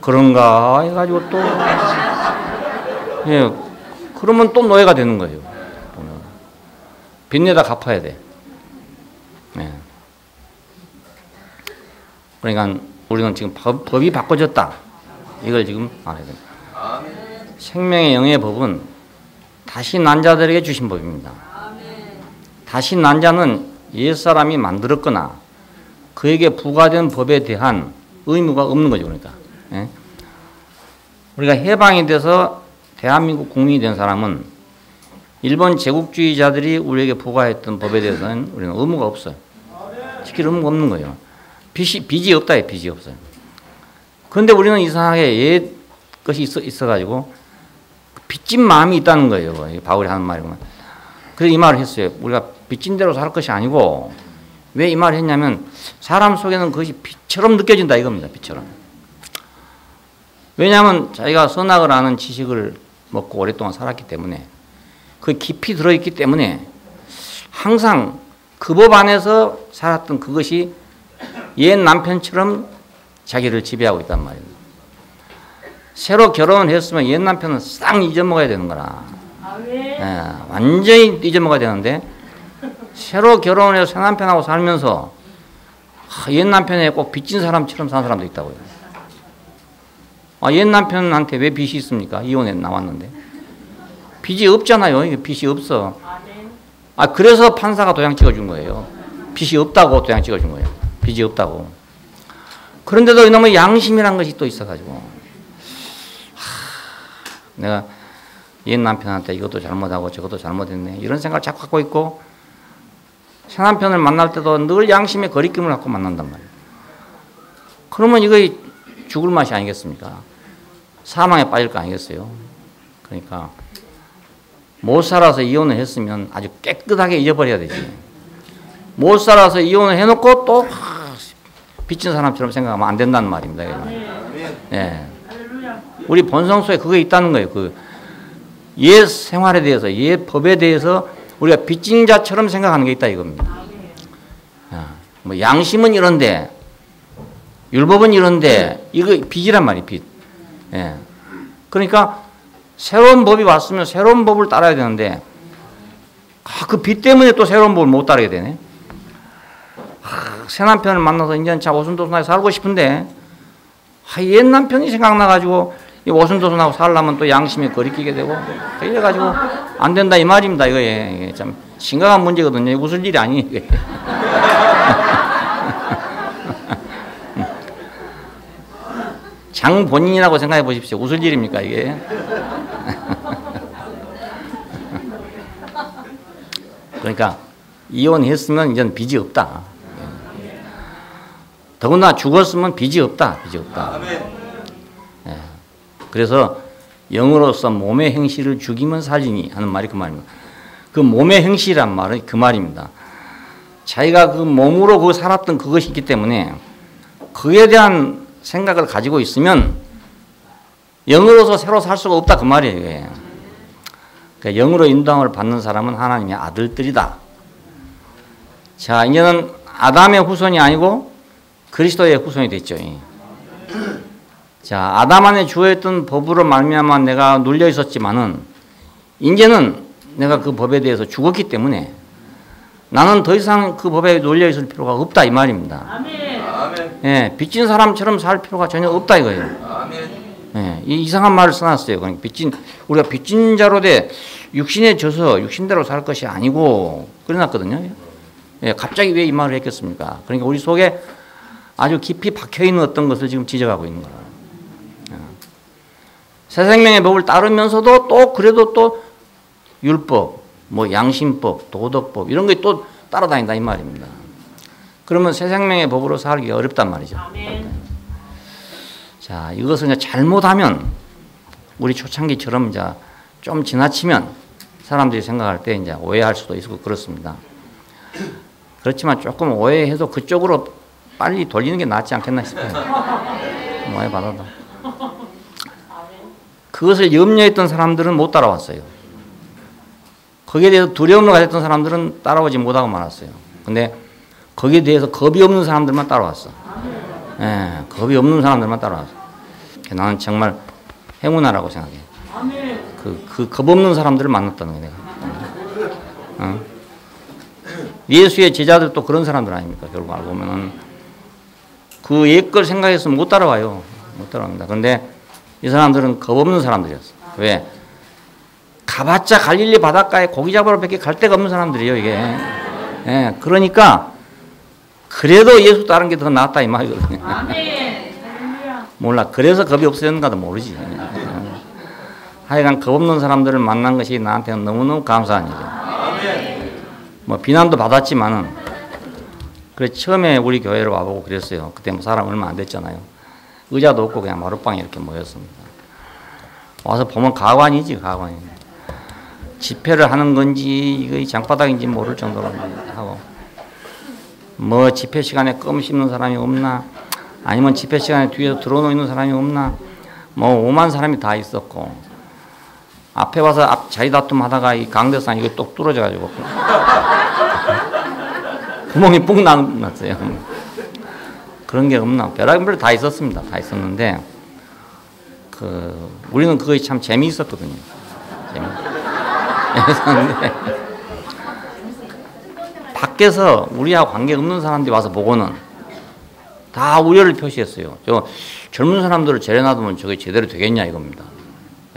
그런가 해가지고 또 예, 그러면 또 노예가 되는 거예요. 빚내다 갚아야 돼. 예. 그러니까 우리는 지금 법이 바꿔졌다. 이걸 지금 알아야 됩니다. 생명의 영의 법은 다시 난 자들에게 주신 법입니다. 다시 난 자는 옛사람이 만들었거나 그에게 부과된 법에 대한 의무가 없는 거죠. 그러니까. 예? 우리가 해방이 돼서 대한민국 국민이 된 사람은 일본 제국주의자들이 우리에게 부과했던 법에 대해서는 우리는 의무가 없어요. 지킬 의무가 없는 거예요. 빚이 없다, 빚이 없어요. 그런데 우리는 이상하게 옛 것이 있어가지고 빚진 마음이 있다는 거예요. 바울이 하는 말이구만. 그래서 이 말을 했어요. 우리가 빚진 대로 살 것이 아니고, 왜 이 말을 했냐면 사람 속에는 그것이 빛처럼 느껴진다 이겁니다. 빛처럼. 왜냐하면 자기가 선악을 아는 지식을 먹고 오랫동안 살았기 때문에, 그 깊이 들어있기 때문에 항상 그 법 안에서 살았던 그것이 옛 남편처럼 자기를 지배하고 있단 말입니다. 새로 결혼을 했으면 옛 남편은 싹 잊어먹어야 되는 거라. 완전히 잊어먹어야 되는데, 새로 결혼을 해서 새 남편하고 살면서 옛 남편에 꼭 빚진 사람처럼 사는 사람도 있다고요. 옛 남편한테 왜 빚이 있습니까? 이혼해 나왔는데. 빚이 없잖아요. 이게 빚이 없어. 그래서 판사가 도장 찍어준 거예요. 빚이 없다고 도장 찍어준 거예요. 빚이 없다고. 그런데도 이놈의 양심이란 것이 또 있어가지고, 내가 옛 남편한테 이것도 잘못하고 저것도 잘못했네, 이런 생각을 자꾸 갖고 있고, 새 남편을 만날 때도 늘 양심의 거리낌을 갖고 만난단 말이에요. 그러면 이거 죽을 맛이 아니겠습니까? 사망에 빠질 거 아니겠어요? 그러니까 못 살아서 이혼을 했으면 아주 깨끗하게 잊어버려야 되지. 못 살아서 이혼을 해놓고 또 빚진 사람처럼 생각하면 안 된다는 말입니다. 예. 우리 본성 속에 그게 있다는 거예요. 그 옛 생활에 대해서, 옛 법에 대해서 우리가 빚진 자처럼 생각하는 게 있다 이겁니다. 뭐 양심은 이런데, 율법은 이런데, 이거 빚이란 말이에요, 빚. 예. 그러니까 새로운 법이 왔으면 새로운 법을 따라야 되는데, 그 빚 때문에 또 새로운 법을 못 따르게 되네. 새 남편을 만나서 이제는 참 오순도순하게 살고 싶은데, 옛 남편이 생각나가지고 이 오순도순하고 살려면 또 양심에 거리끼게 되고, 이래가지고 안 된다 이 말입니다. 이게 참 심각한 문제거든요. 웃을 일이 아니에요. 이게. 장 본인이라고 생각해 보십시오. 웃을 일입니까 이게? 그러니까 이혼했으면 이제는 빚이 없다. 더구나 죽었으면 빚이 없다. 빚이 없다. 예. 그래서 영으로서 몸의 행실을 죽이면 살리니 하는 말이 그 말입니다. 그 몸의 행실이란 말은 그 말입니다. 자기가 그 몸으로 그 살았던 그것이 있기 때문에 그에 대한 생각을 가지고 있으면 영으로서 새로 살 수가 없다 그 말이에요. 그러니까 영으로 인도함을 받는 사람은 하나님의 아들들이다. 자, 이제는 아담의 후손이 아니고 그리스도의 후손이 됐죠. 자, 아담 안에 주어있던 법으로 말미암아 내가 눌려 있었지만은 이제는 내가 그 법에 대해서 죽었기 때문에 나는 더 이상 그 법에 눌려 있을 필요가 없다 이 말입니다. 아멘. 예, 빚진 사람처럼 살 필요가 전혀 없다 이거예요. 아멘. 예, 이상한 말을 써놨어요. 그러니까 우리가 빚진 자로 돼 육신에 져서 육신대로 살 것이 아니고 그래놨거든요. 예, 갑자기 왜 이 말을 했겠습니까? 그러니까 우리 속에 아주 깊이 박혀있는 어떤 것을 지금 지적하고 있는 거예요. 새 생명의 법을 따르면서도 또 그래도 또 율법, 뭐 양심법, 도덕법 이런 게 또 따라다닌다 이 말입니다. 그러면 새 생명의 법으로 살기가 어렵단 말이죠. 아멘. 자, 이것을 이제 잘못하면 우리 초창기처럼 이제 좀 지나치면 사람들이 생각할 때 이제 오해할 수도 있고 그렇습니다. 그렇지만 조금 오해해도 그쪽으로 빨리 돌리는 게 낫지 않겠나 싶어요. 오해 받아도. 그것을 염려했던 사람들은 못 따라왔어요. 거기에 대해서 두려움을 가졌던 사람들은 따라오지 못하고 말았어요. 근데 거기에 대해서 겁이 없는 사람들만 따라왔어. 예, 겁이 없는 사람들만 따라왔어. 나는 정말 행운아라고 생각해. 그 겁 없는 사람들을 만났다는 거야, 내가. 예수의 제자들도 그런 사람들 아닙니까? 결국 알고 보면은 그 옛걸 생각했으면 못 따라와요. 못 따라옵니다. 그런데 이 사람들은 겁 없는 사람들이었어. 왜? 가봤자 갈릴리 바닷가에 고기 잡으러 밖에 갈 데가 없는 사람들이에요, 이게. 예, 그러니까 그래도 예수 따른 게 더 낫다 이 말이거든요. 몰라. 그래서 겁이 없어졌는가도 모르지. 하여간 겁없는 사람들을 만난 것이 나한테는 너무너무 감사한 일이에요. 뭐 비난도 받았지만은 그래 처음에 우리 교회를 와보고 그랬어요. 그때 뭐 사람 얼마 안 됐잖아요. 의자도 없고 그냥 마룻방에 이렇게 모였습니다. 와서 보면 가관이지 가관이. 집회를 하는 건지 이거 장바닥인지 모를 정도로 하고 뭐 집회 시간에 껌 씹는 사람이 없나 아니면 집회 시간에 뒤에서 들어놓는 사람이 없나 뭐 오만 사람이 다 있었고 앞에 와서 자리 다툼 하다가 이 강대상 이거 똑 뚫어져 가지고 구멍이 뿡 났어요. 그런 게 없나 별의별 다 있었습니다. 다 있었는데 우리는 그거 참 재미있었거든요. 재미있었는데 밖에서 우리하고 관계없는 사람들이 와서 보고는 다 우려를 표시했어요. 저 젊은 사람들을 제려 놔두면 저게 제대로 되겠냐 이겁니다.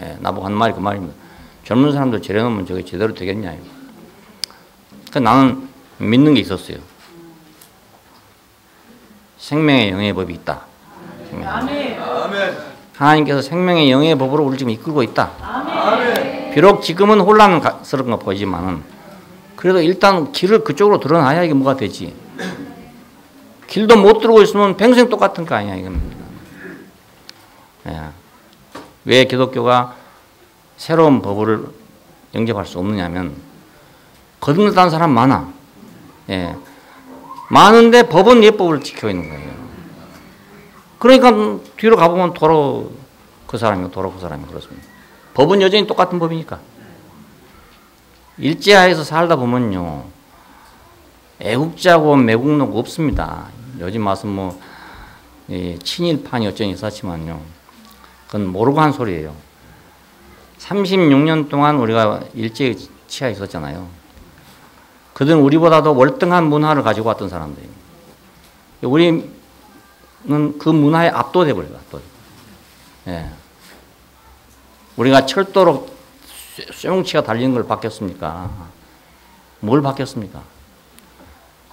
예, 나보고 한 말이 그 말입니다. 젊은 사람들 제려 놓으면 저게 제대로 되겠냐 이거. 그러니까 나는 믿는 게 있었어요. 생명의 영의 법이 있다. 아멘. 하나님께서 생명의 영의 법으로 우리를 지금 이끌고 있다. 아멘. 비록 지금은 혼란스러운 거 보이지만은 그래도 일단 길을 그쪽으로 드러나야 이게 뭐가 되지. 길도 못 들고 있으면 평생 똑같은 거 아니야 이겁니다. 예. 왜 기독교가 새로운 법을 영접할 수 없느냐면 거듭났다는 사람 많아. 예. 많은데 법은 예법을 지키고 있는 거예요. 그러니까 뒤로 가보면 도로 그 사람이 그렇습니다. 법은 여전히 똑같은 법이니까. 일제하에서 살다 보면요. 애국자고 매국노고 없습니다. 요즘 와서 뭐 친일판이 어쩌니 있었지만요. 그건 모르고 한 소리예요. 36년 동안 우리가 일제에 치하 있었잖아요. 그들은 우리보다도 월등한 문화를 가지고 왔던 사람들입니다. 우리는 그 문화에 압도돼 버려요. 예. 우리가 철도로 쇠뭉치가 달리는 걸 바뀌었습니까? 뭘 바뀌었습니까?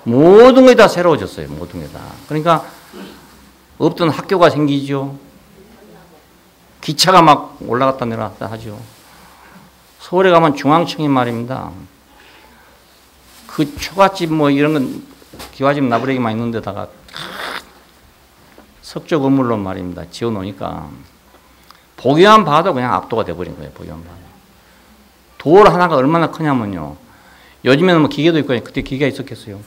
모든 게 다 새로워졌어요. 모든 게 다. 그러니까 없던 학교가 생기죠. 기차가 막 올라갔다 내려갔다 하죠. 서울에 가면 중앙청이 말입니다. 그 초가집 뭐 이런 건 기와집 나부레기만 있는 데다가 석조 건물로 말입니다. 지어놓으니까 보기만 봐도 그냥 압도가 돼버린 거예요. 보기만 봐도. 돌 하나가 얼마나 크냐면요. 요즘에는 뭐 기계도 있고 그때 기계가 있었겠어요.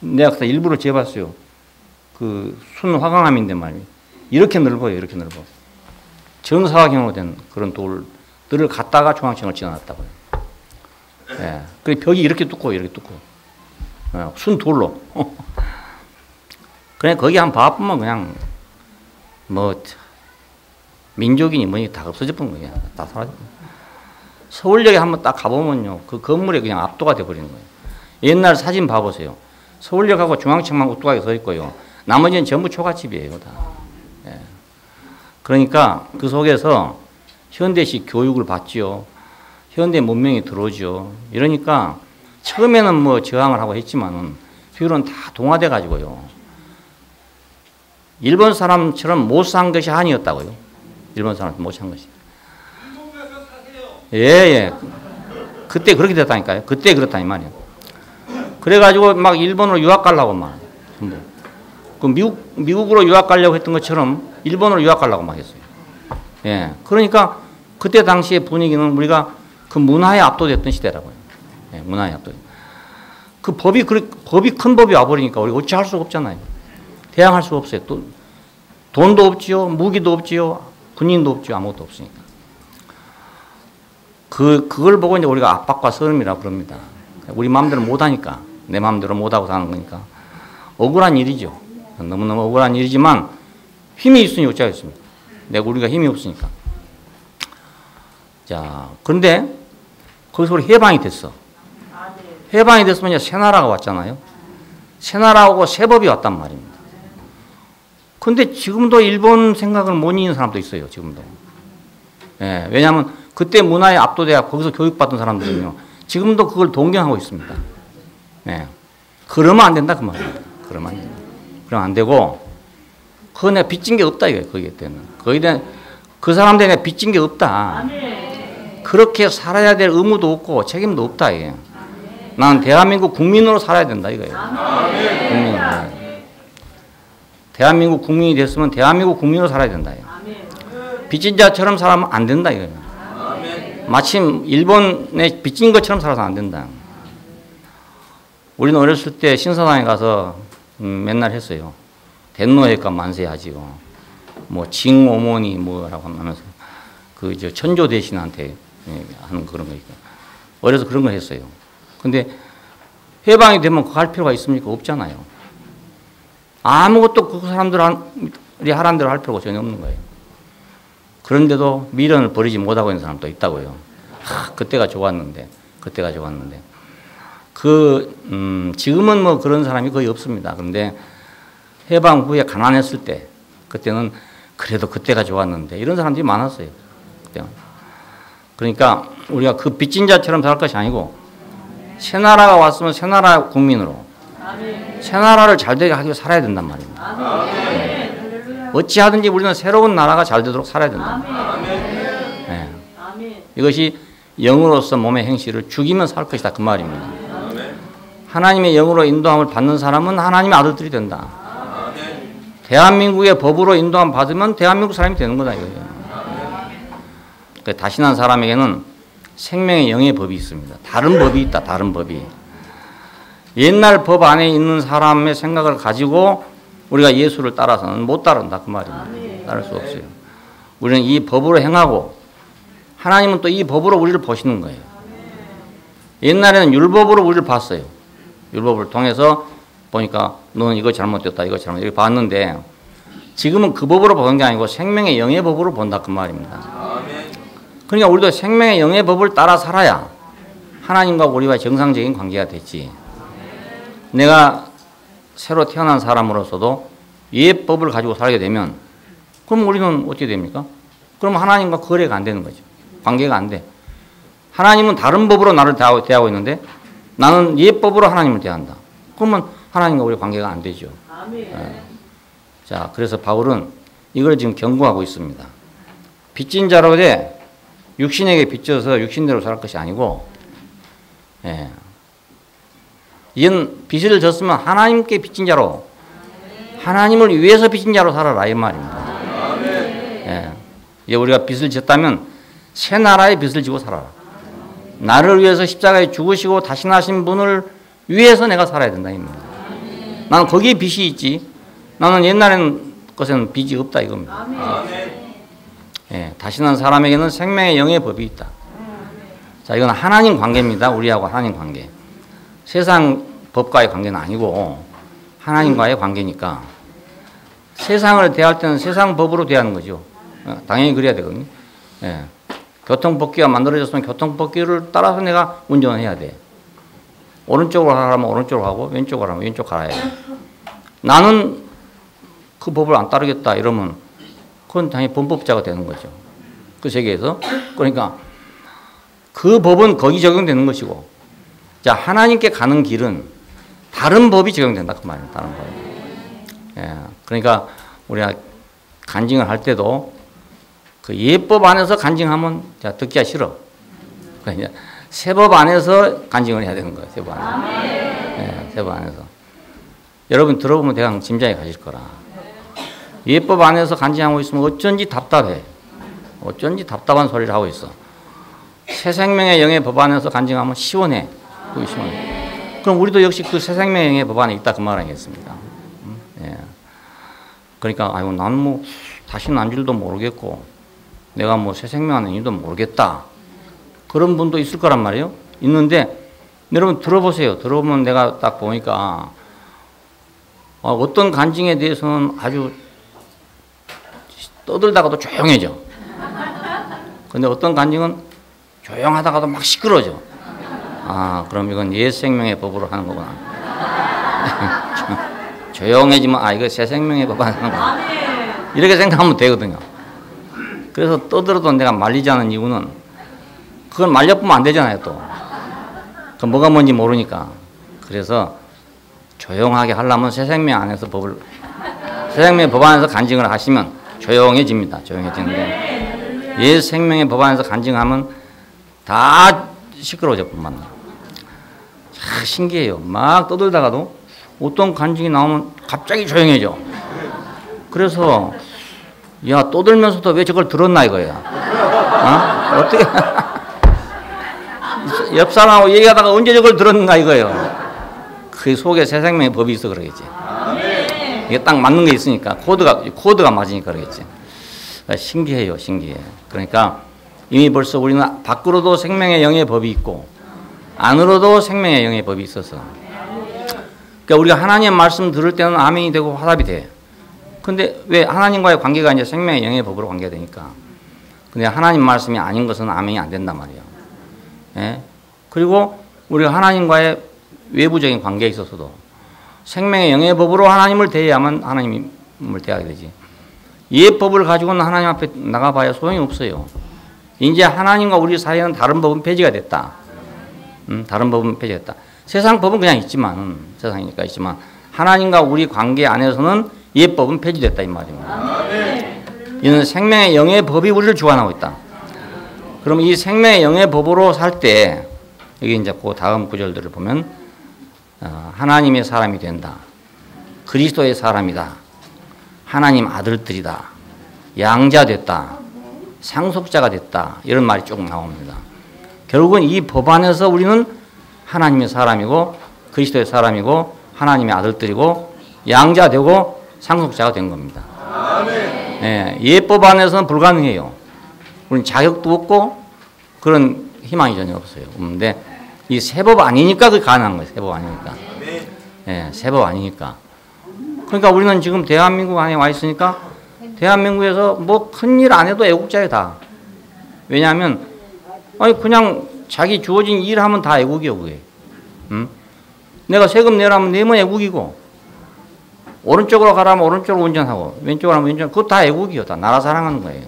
내가 그때 일부러 재봤어요. 그 순화강암인데 말이에요. 이렇게 넓어요. 이렇게 넓어. 정사각형으로 된 그런 돌들을 갖다가 중앙청을 지어놨다고요. 예. 그 벽이 이렇게 두꺼워, 이렇게 두꺼워. 순돌로. 그냥 거기 한 봐보면 그냥 뭐 민족이니 뭐니 다 없어져 버린 거예요. 다 사라져. 서울역에 한번 딱 가보면요. 그 건물에 그냥 압도가 돼버리는 거예요. 옛날 사진 봐보세요. 서울역하고 중앙청만 우뚝하게 서 있고요. 나머지는 전부 초가집이에요. 다. 예. 그러니까 그 속에서 현대식 교육을 받지요. 현대 문명이 들어오죠. 이러니까 처음에는 뭐 저항을 하고 했지만은 뒤로는 다 동화돼 가지고요. 일본 사람처럼 못 산 것이 한이었다고요. 일본 사람 못 산 것이. 예. 그때 그렇게 됐다니까요. 그때 그렇다 이 말이에요. 그래가지고 막 일본으로 유학 가려고 막 전부. 그 미국으로 유학 가려고 했던 것처럼 일본으로 유학 가려고 막 했어요. 예. 그러니까 그때 당시의 분위기는 우리가 그 문화에 압도됐던 시대라고요. 예, 문화에 압도. 그 법이 큰 법이 와버리니까 우리가 어찌 할 수가 없잖아요. 대항할 수가 없어요. 또 돈도 없지요, 무기도 없지요, 군인도 없지요, 아무것도 없으니까. 그걸 보고 이제 우리가 압박과 서름이라고 그럽니다. 우리 마음대로 못하니까, 내 마음대로 못하고 사는 거니까 억울한 일이죠. 너무너무 억울한 일이지만 힘이 있으니 어쩌겠습니까? 우리가 힘이 없으니까. 자, 그런데 거기서 우리 해방이 됐어. 해방이 됐으면 이제 새 나라가 왔잖아요. 새 나라하고 새 법이 왔단 말입니다. 근데 지금도 일본 생각을 못 잊는 사람도 있어요. 지금도. 예, 왜냐하면 그때 문화에 압도돼야 거기서 교육받은 사람들은요. 지금도 그걸 동경하고 있습니다. 예, 그러면 안 된다 그 말입니다. 그러면 안 된다. 그러면 안 되고 그거 내가 빚진 게 없다 이거예요. 거기에 때는. 거기에 대한 그 사람들이 내가 빚진 게 없다. 그렇게 살아야 될 의무도 없고 책임도 없다. 이게. 나는 대한민국 국민으로 살아야 된다 이거예요. 국민. 대한민국 국민이 됐으면 대한민국 국민으로 살아야 된다. 빚진 자처럼 살면 안 된다 이거예요. 마침 일본에 빚진 것처럼 살아서 안 된다. 우리는 어렸을 때 신사당에 가서 맨날 했어요. 대노회과 만세하지요. 뭐 징어머니 뭐라고 하면서 그 저 천조 대신한테 하는 그런 거니까 어려서 그런 걸 했어요. 근데 해방이 되면 그거 할 필요가 있습니까? 없잖아요. 아무것도 그 사람들이 하라는 대로 할 필요가 전혀 없는 거예요. 그런데도 미련을 버리지 못하고 있는 사람도 있다고요. 그때가 좋았는데. 지금은 뭐 그런 사람이 거의 없습니다. 그런데 해방 후에 가난했을 때, 그때는 그래도 그때가 좋았는데, 이런 사람들이 많았어요. 그때는. 그러니까 우리가 그 빚진 자처럼 살 것이 아니고, 새 나라가 왔으면 새 나라 국민으로, 새 나라를 잘 되게 하기 위해 살아야 된단 말입니다. 네. 어찌하든지 우리는 새로운 나라가 잘 되도록 살아야 된다. 네. 이것이 영으로서 몸의 행실을 죽이면 살 것이다. 그 말입니다. 하나님의 영으로 인도함을 받는 사람은 하나님의 아들들이 된다. 대한민국의 법으로 인도함 받으면 대한민국 사람이 되는 거다 이거예요. 다신한 사람에게는 생명의 영의 법이 있습니다. 다른 법이 있다. 다른 법이. 옛날 법 안에 있는 사람의 생각을 가지고 우리가 예수를 따라서는 못 따른다 그 말입니다. 따를 수 없어요. 우리는 이 법으로 행하고 하나님은 또 이 법으로 우리를 보시는 거예요. 옛날에는 율법으로 우리를 봤어요. 율법을 통해서 보니까 너는 이거 잘못됐다 이거 잘못 이렇게 봤는데 지금은 그 법으로 보는 게 아니고 생명의 영의 법으로 본다 그 말입니다. 그러니까 우리도 생명의 영의 법을 따라 살아야 하나님과 우리와 정상적인 관계가 됐지. 내가 새로 태어난 사람으로서도 옛 법을 가지고 살게 되면 그럼 우리는 어떻게 됩니까? 그럼 하나님과 거래가 안 되는 거죠. 관계가 안 돼. 하나님은 다른 법으로 나를 대하고 있는데 나는 옛 법으로 하나님을 대한다. 그러면 하나님과 우리 관계가 안 되죠. 네. 자, 그래서 바울은 이걸 지금 경고하고 있습니다. 빚진 자로 돼 육신에게 빚져서 육신대로 살 것이 아니고, 예. 이건 빚을 졌으면 하나님께 빚진 자로, 하나님을 위해서 빚진 자로 살아라 이 말입니다. 예. 우리가 빚을 졌다면 새 나라의 빚을 지고 살아라. 나를 위해서 십자가에 죽으시고 다시 나신 분을 위해서 내가 살아야 된다 이 말입니다. 나는 거기에 빚이 있지. 나는 옛날에는 것에는 빚이 없다 이겁니다. 예, 다시난 사람에게는 생명의 영의 법이 있다. 자, 이건 하나님 관계입니다. 우리하고 하나님 관계. 세상 법과의 관계는 아니고 하나님과의 관계니까 세상을 대할 때는 세상 법으로 대하는 거죠. 당연히 그래야 되거든요. 예. 교통법규가 만들어졌으면 교통법규를 따라서 내가 운전을 해야 돼. 오른쪽으로 하라면 오른쪽으로 하고 왼쪽으로 하면 왼쪽 가야 돼. 나는 그 법을 안 따르겠다 이러면 그건 당연히 범법자가 되는 거죠. 그 세계에서. 그러니까 그 법은 거기 적용되는 것이고, 자, 하나님께 가는 길은 다른 법이 적용된다. 그 말이에요. 다른 법. 예. 그러니까 우리가 간증을 할 때도 그 예법 안에서 간증하면 자, 듣기가 싫어. 그러니까 세법 안에서 간증을 해야 되는 거예요. 세법 안에서. 예, 세법 안에서. 여러분 들어보면 대강 짐작이 가실 거라. 예법 안에서 간증하고 있으면 어쩐지 답답해. 어쩐지 답답한 소리를 하고 있어. 새 생명의 영의 법 안에서 간증하면 시원해. 그게 시원해. 그럼 우리도 역시 그 새 생명의 영의 법 안에 있다 그 말 아니겠습니까? 예. 그러니까 아이고 나는 뭐 다시 난 줄도 모르겠고 내가 뭐 새 생명 안에 있는지도 모르겠다. 그런 분도 있을 거란 말이에요. 있는데 여러분 들어보세요. 들어보면 내가 딱 보니까 어떤 간증에 대해서는 아주 떠들다가도 조용해져. 근데 어떤 간증은 조용하다가도 막 시끄러져. 아, 그럼 이건 옛 생명의 법으로 하는 거구나. 조용해지면 아, 이거 새 생명의 법 하는 거구나. 이렇게 생각하면 되거든요. 그래서 떠들어도 내가 말리지 않은 이유는 그걸 말려보면 안 되잖아요, 또. 그 뭐가 뭔지 모르니까. 그래서 조용하게 하려면 새 생명 안에서 새 생명의 법 안에서 간증을 하시면 조용해집니다. 조용해지는데. 옛 생명의 법 안에서 간증하면 다 시끄러워져 뿐만. 신기해요. 막 떠들다가도 어떤 간증이 나오면 갑자기 조용해져. 그래서 야, 떠들면서도 왜 저걸 들었나 이거야. 어? 어떻게 옆 사람하고 얘기하다가 언제 저걸 들었는가 이거예요. 그 속에 새 생명의 법이 있어 그러겠지. 이게 딱 맞는 게 있으니까 코드가 맞으니까 그러겠지. 신기해요, 신기해. 그러니까 이미 벌써 우리는 밖으로도 생명의 영의 법이 있고 안으로도 생명의 영의 법이 있어서. 그러니까 우리가 하나님의 말씀 들을 때는 아멘이 되고 화답이 돼. 근데 왜 하나님과의 관계가 이제 생명의 영의 법으로 관계되니까. 근데 하나님 말씀이 아닌 것은 아멘이 안 된단 말이에요. 예? 그리고 우리가 하나님과의 외부적인 관계에 있어서도 생명의 영의 법으로 하나님을 대해야만 하나님을 대하게 되지. 옛 법을 가지고는 하나님 앞에 나가봐야 소용이 없어요. 이제 하나님과 우리 사이에는 다른 법은 폐지가 됐다. 다른 법은 폐지됐다. 세상 법은 그냥 있지만, 세상이니까 있지만, 하나님과 우리 관계 안에서는 옛 법은 폐지됐다 이 말입니다. 이는 생명의 영의 법이 우리를 주관하고 있다. 그럼 이 생명의 영의 법으로 살 때, 여기 이제 그 다음 구절들을 보면, 하나님의 사람이 된다. 그리스도의 사람이다. 하나님 아들들이다. 양자 됐다. 상속자가 됐다. 이런 말이 쭉 나옵니다. 결국은 이 법 안에서 우리는 하나님의 사람이고 그리스도의 사람이고 하나님의 아들들이고 양자 되고 상속자가 된 겁니다. 예, 옛법 안에서는 불가능해요. 우리는 자격도 없고 그런 희망이 전혀 없어요. 없는데 이 새 법 아니니까 그게 가능한 거예요. 새 법 아니니까. 예, 새 법 아니니까. 그러니까 우리는 지금 대한민국 안에 와 있으니까 대한민국에서 뭐 큰일 안 해도 애국자예요, 다. 왜냐하면 아니 그냥 자기 주어진 일 하면 다 애국이요, 그게. 내가 세금 내라면 내면 애국이고 오른쪽으로 가라면 오른쪽으로 운전하고 왼쪽으로 하면 왼쪽, 그거 다 애국이요. 다 나라 사랑하는 거예요.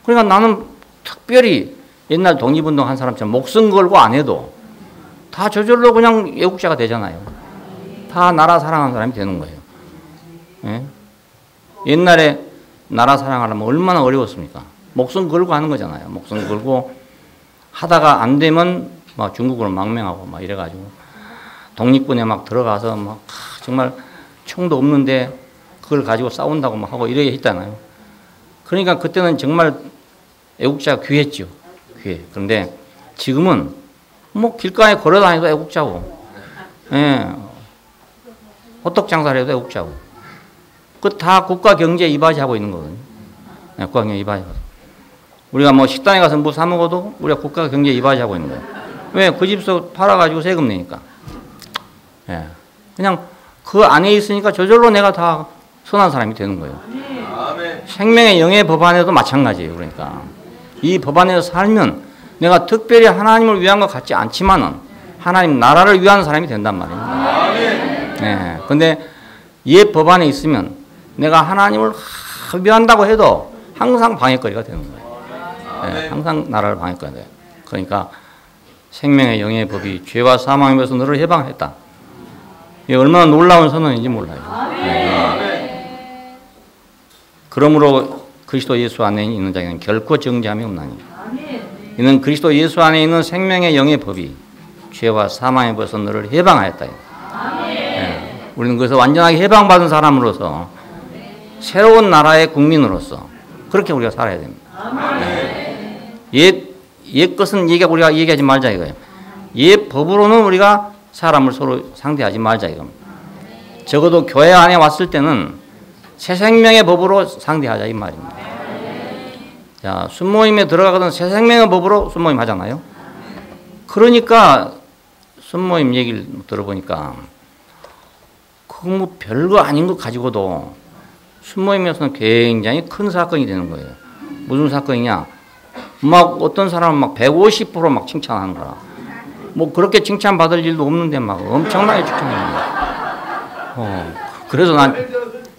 그러니까 나는 특별히 옛날 독립운동 한 사람처럼 목숨 걸고 안 해도 다 저절로 그냥 애국자가 되잖아요. 다 나라 사랑하는 사람이 되는 거예요. 예? 옛날에 나라 사랑하려면 얼마나 어려웠습니까? 목숨 걸고 하는 거잖아요. 목숨 걸고 하다가 안 되면 막 중국으로 망명하고 막 이래가지고 독립군에 막 들어가서 막 정말 총도 없는데 그걸 가지고 싸운다고 막 하고 이래 했잖아요. 그러니까 그때는 정말 애국자가 귀했죠. 귀해. 그런데 지금은 뭐 길가에 걸어다니도 애국자고, 예. 호떡 장사를 해도 애국자고. 그 다 국가 경제에 이바지하고 있는 거거든요. 네, 국가 경제에 이바지하고. 우리가 뭐 식당에 가서 뭐 사 먹어도 우리가 국가 경제에 이바지하고 있는 거예요. 왜? 그 집서 팔아가지고 세금 내니까. 예. 그냥 그 안에 있으니까 저절로 내가 다 선한 사람이 되는 거예요. 생명의 영의 법 안에도 마찬가지예요. 그러니까. 이 법 안에서 살면 내가 특별히 하나님을 위한 것 같지 않지만은 하나님 나라를 위한 사람이 된단 말입니다. 예. 근데 옛 법 안에 있으면 내가 하나님을 위한다고 해도 항상 방해거리가 되는 거예요. 예. 항상 나라를 방해거리가 돼요. 그러니까 생명의 영의 법이 죄와 사망에서 너를 해방했다. 이게 얼마나 놀라운 선언인지 몰라요. 예. 그러므로 그리스도 예수 안에 있는 자에게는 결코 정죄함이 없나니 이는 그리스도 예수 안에 있는 생명의 영의 법이 죄와 사망의 법에서 너를 해방하였다. 예. 우리는 그래서 완전하게 해방받은 사람으로서 새로운 나라의 국민으로서 그렇게 우리가 살아야 됩니다. 예. 옛 것은 우리가 얘기하지 말자 이거예요. 옛 법으로는 우리가 사람을 서로 상대하지 말자 이겁니다. 적어도 교회 안에 왔을 때는 새 생명의 법으로 상대하자 이 말입니다. 자, 순모임에 들어가거든 새 생명의 법으로 순모임 하잖아요. 그러니까 순모임 얘기를 들어보니까 그거 뭐 별거 아닌 것 가지고도 순모임에서는 굉장히 큰 사건이 되는 거예요. 무슨 사건이냐? 막 어떤 사람은 막 150% 칭찬하는 거라. 뭐 그렇게 칭찬받을 일도 없는데 막 엄청나게 칭찬해요. 그래서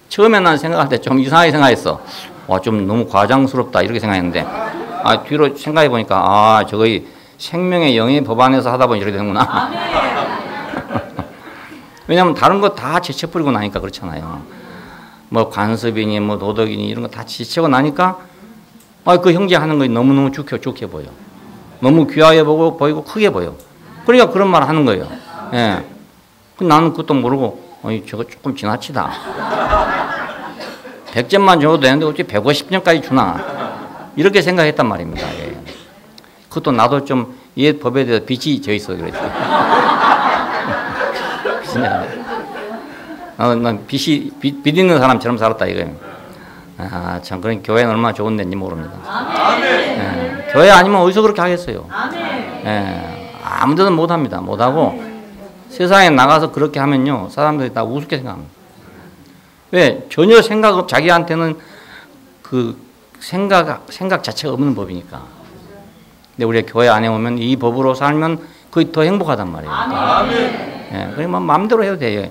처음에 난 생각할 때 좀 이상하게 생각했어. 와, 좀 너무 과장스럽다 이렇게 생각했는데 뒤로 생각해 보니까 저거 생명의 영의 법 안에서 하다 보니 이렇게 되는구나. 왜냐하면 다른 거 다 제쳐버리고 나니까 그렇잖아요. 뭐 관습이니 뭐 도덕이니 이런 거 다 지치고 나니까 그 형제 하는 거 너무너무 좋게 보여. 너무 귀하게 보이고 크게 보여. 그러니까 그런 말 하는 거예요. 예. 나는 그것도 모르고, 저거 조금 지나치다. 100점만 줘도 되는데 어찌 150점까지 주나. 이렇게 생각했단 말입니다. 예. 그것도 나도 좀 옛 법에 대해서 빚이 져 있어 그랬지. 난 빚 있는 사람처럼 살았다 이거예요. 참 그런 교회는 얼마나 좋은 데인지 모릅니다. 예. 교회 아니면 어디서 그렇게 하겠어요. 예. 아무 데도 못합니다. 못하고 세상에 나가서 그렇게 하면요 사람들이 다 우습게 생각합니다. 왜? 전혀 자기한테는 그 생각 자체가 없는 법이니까. 근데 우리가 교회 안에 오면 이 법으로 살면 그게 더 행복하단 말이에요. 예. 그러면 마음대로 해도 돼요.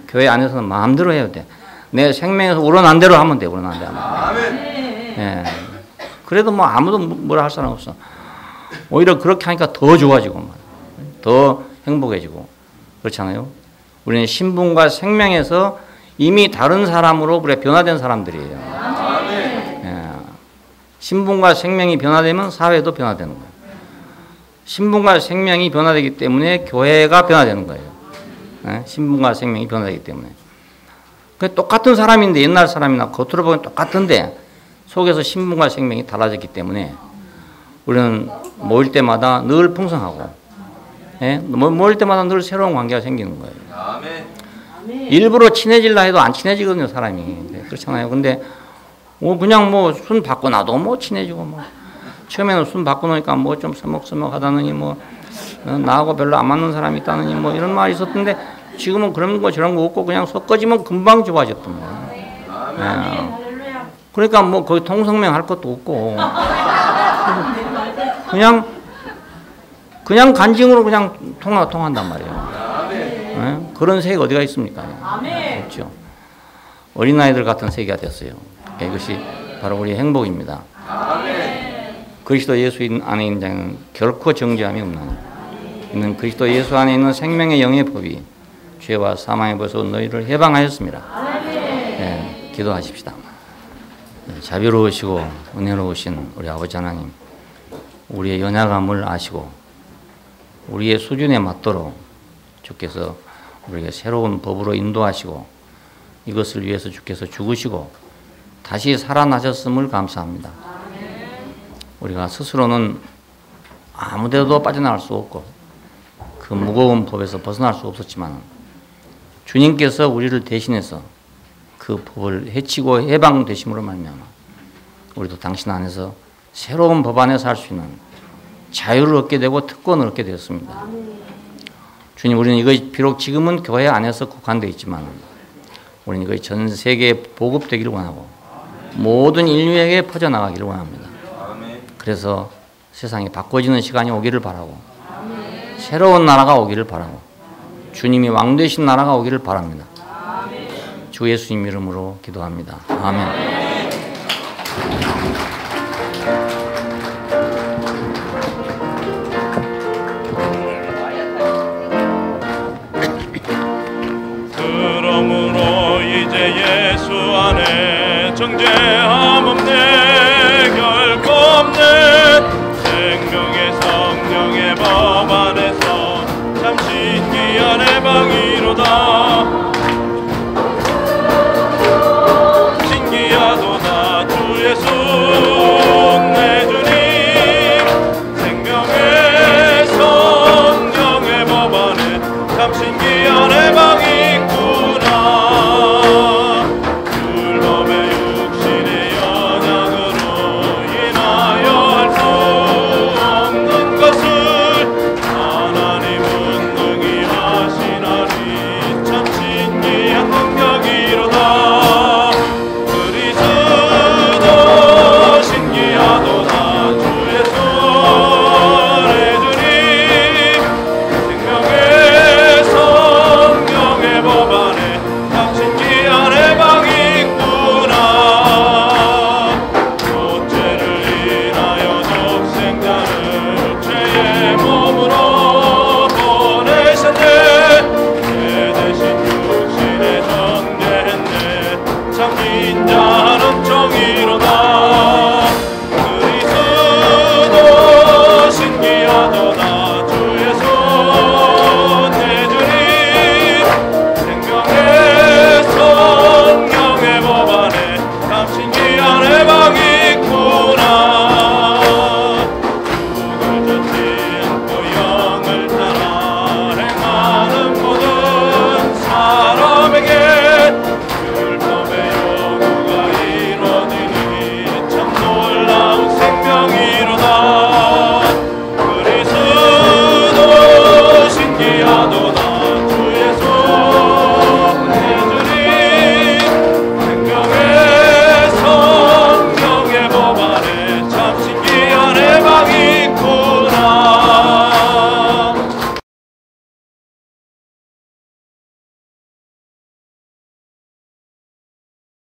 교회 안에서는 마음대로 해도 돼. 내 생명에서 우러난 대로 하면 돼. 우러난 대로 하면 돼. 예. 그래도 뭐 아무도 뭐라 할 사람 없어. 오히려 그렇게 하니까 더 좋아지고 더 행복해지고 그렇잖아요. 우리는 신분과 생명에서 이미 다른 사람으로 우리가 변화된 사람들이에요. 예. 신분과 생명이 변화되면 사회도 변화되는 거예요. 신분과 생명이 변화되기 때문에 교회가 변화되는 거예요. 예. 신분과 생명이 변화되기 때문에. 똑같은 사람인데 옛날 사람이나 겉으로 보면 똑같은데 속에서 신분과 생명이 달라졌기 때문에 우리는 모일 때마다 늘 풍성하고 예? 모일 때마다 늘 새로운 관계가 생기는 거예요. 일부러 친해질라 해도 안 친해지거든요, 사람이. 네, 그렇잖아요. 근데 그냥 순 바꿔놔도 친해지고 처음에는 순 바꿔놓으니까 좀 서먹서먹하다느니 나하고 별로 안 맞는 사람이 있다느니 이런 말이 있었던데 지금은 그런 거 저런 거 없고 그냥 섞어지면 금방 좋아졌던 거예요. 예. 그러니까 거기 통성명 할 것도 없고 그냥 간증으로 그냥 통한단 말이에요. 예? 그런 세계가 어디가 있습니까? 없죠. 어린아이들 같은 세계가 됐어요. 이것이 바로 우리의 행복입니다. 그리스도 예수 안에 있는 자는 결코 정죄함이 없나니 이는 그리스도 예수 안에 있는 생명의 영의 법이 죄와 사망의 벌써 너희를 해방하였습니다. 예, 기도하십시다. 자비로우시고 은혜로우신 우리 아버지 하나님, 우리의 연약함을 아시고 우리의 수준에 맞도록 주께서 우리에게 새로운 법으로 인도하시고 이것을 위해서 주께서 죽으시고 다시 살아나셨음을 감사합니다. 우리가 스스로는 아무데도 빠져나갈 수 없고 그 무거운 법에서 벗어날 수 없었지만 주님께서 우리를 대신해서 그 법을 해치고 해방되심으로 말미암아 우리도 당신 안에서 새로운 법 안에 살 수 있는 자유를 얻게 되고 특권을 얻게 되었습니다. 주님, 우리는 이것이 비록 지금은 교회 안에서 국한되어 있지만 우리는 이것이 전 세계에 보급되기를 원하고 모든 인류에게 퍼져나가기를 원합니다. 그래서 세상이 바꿔지는 시간이 오기를 바라고 새로운 나라가 오기를 바라고 주님이 왕 되신 나라가 오기를 바랍니다. 주 예수님 이름으로 기도합니다. 아멘. 그러므로 이제 예수 안에 정죄함 없네, 결코 없네. 생명의 성령의 법 안에서 참 신기한 해방이로다.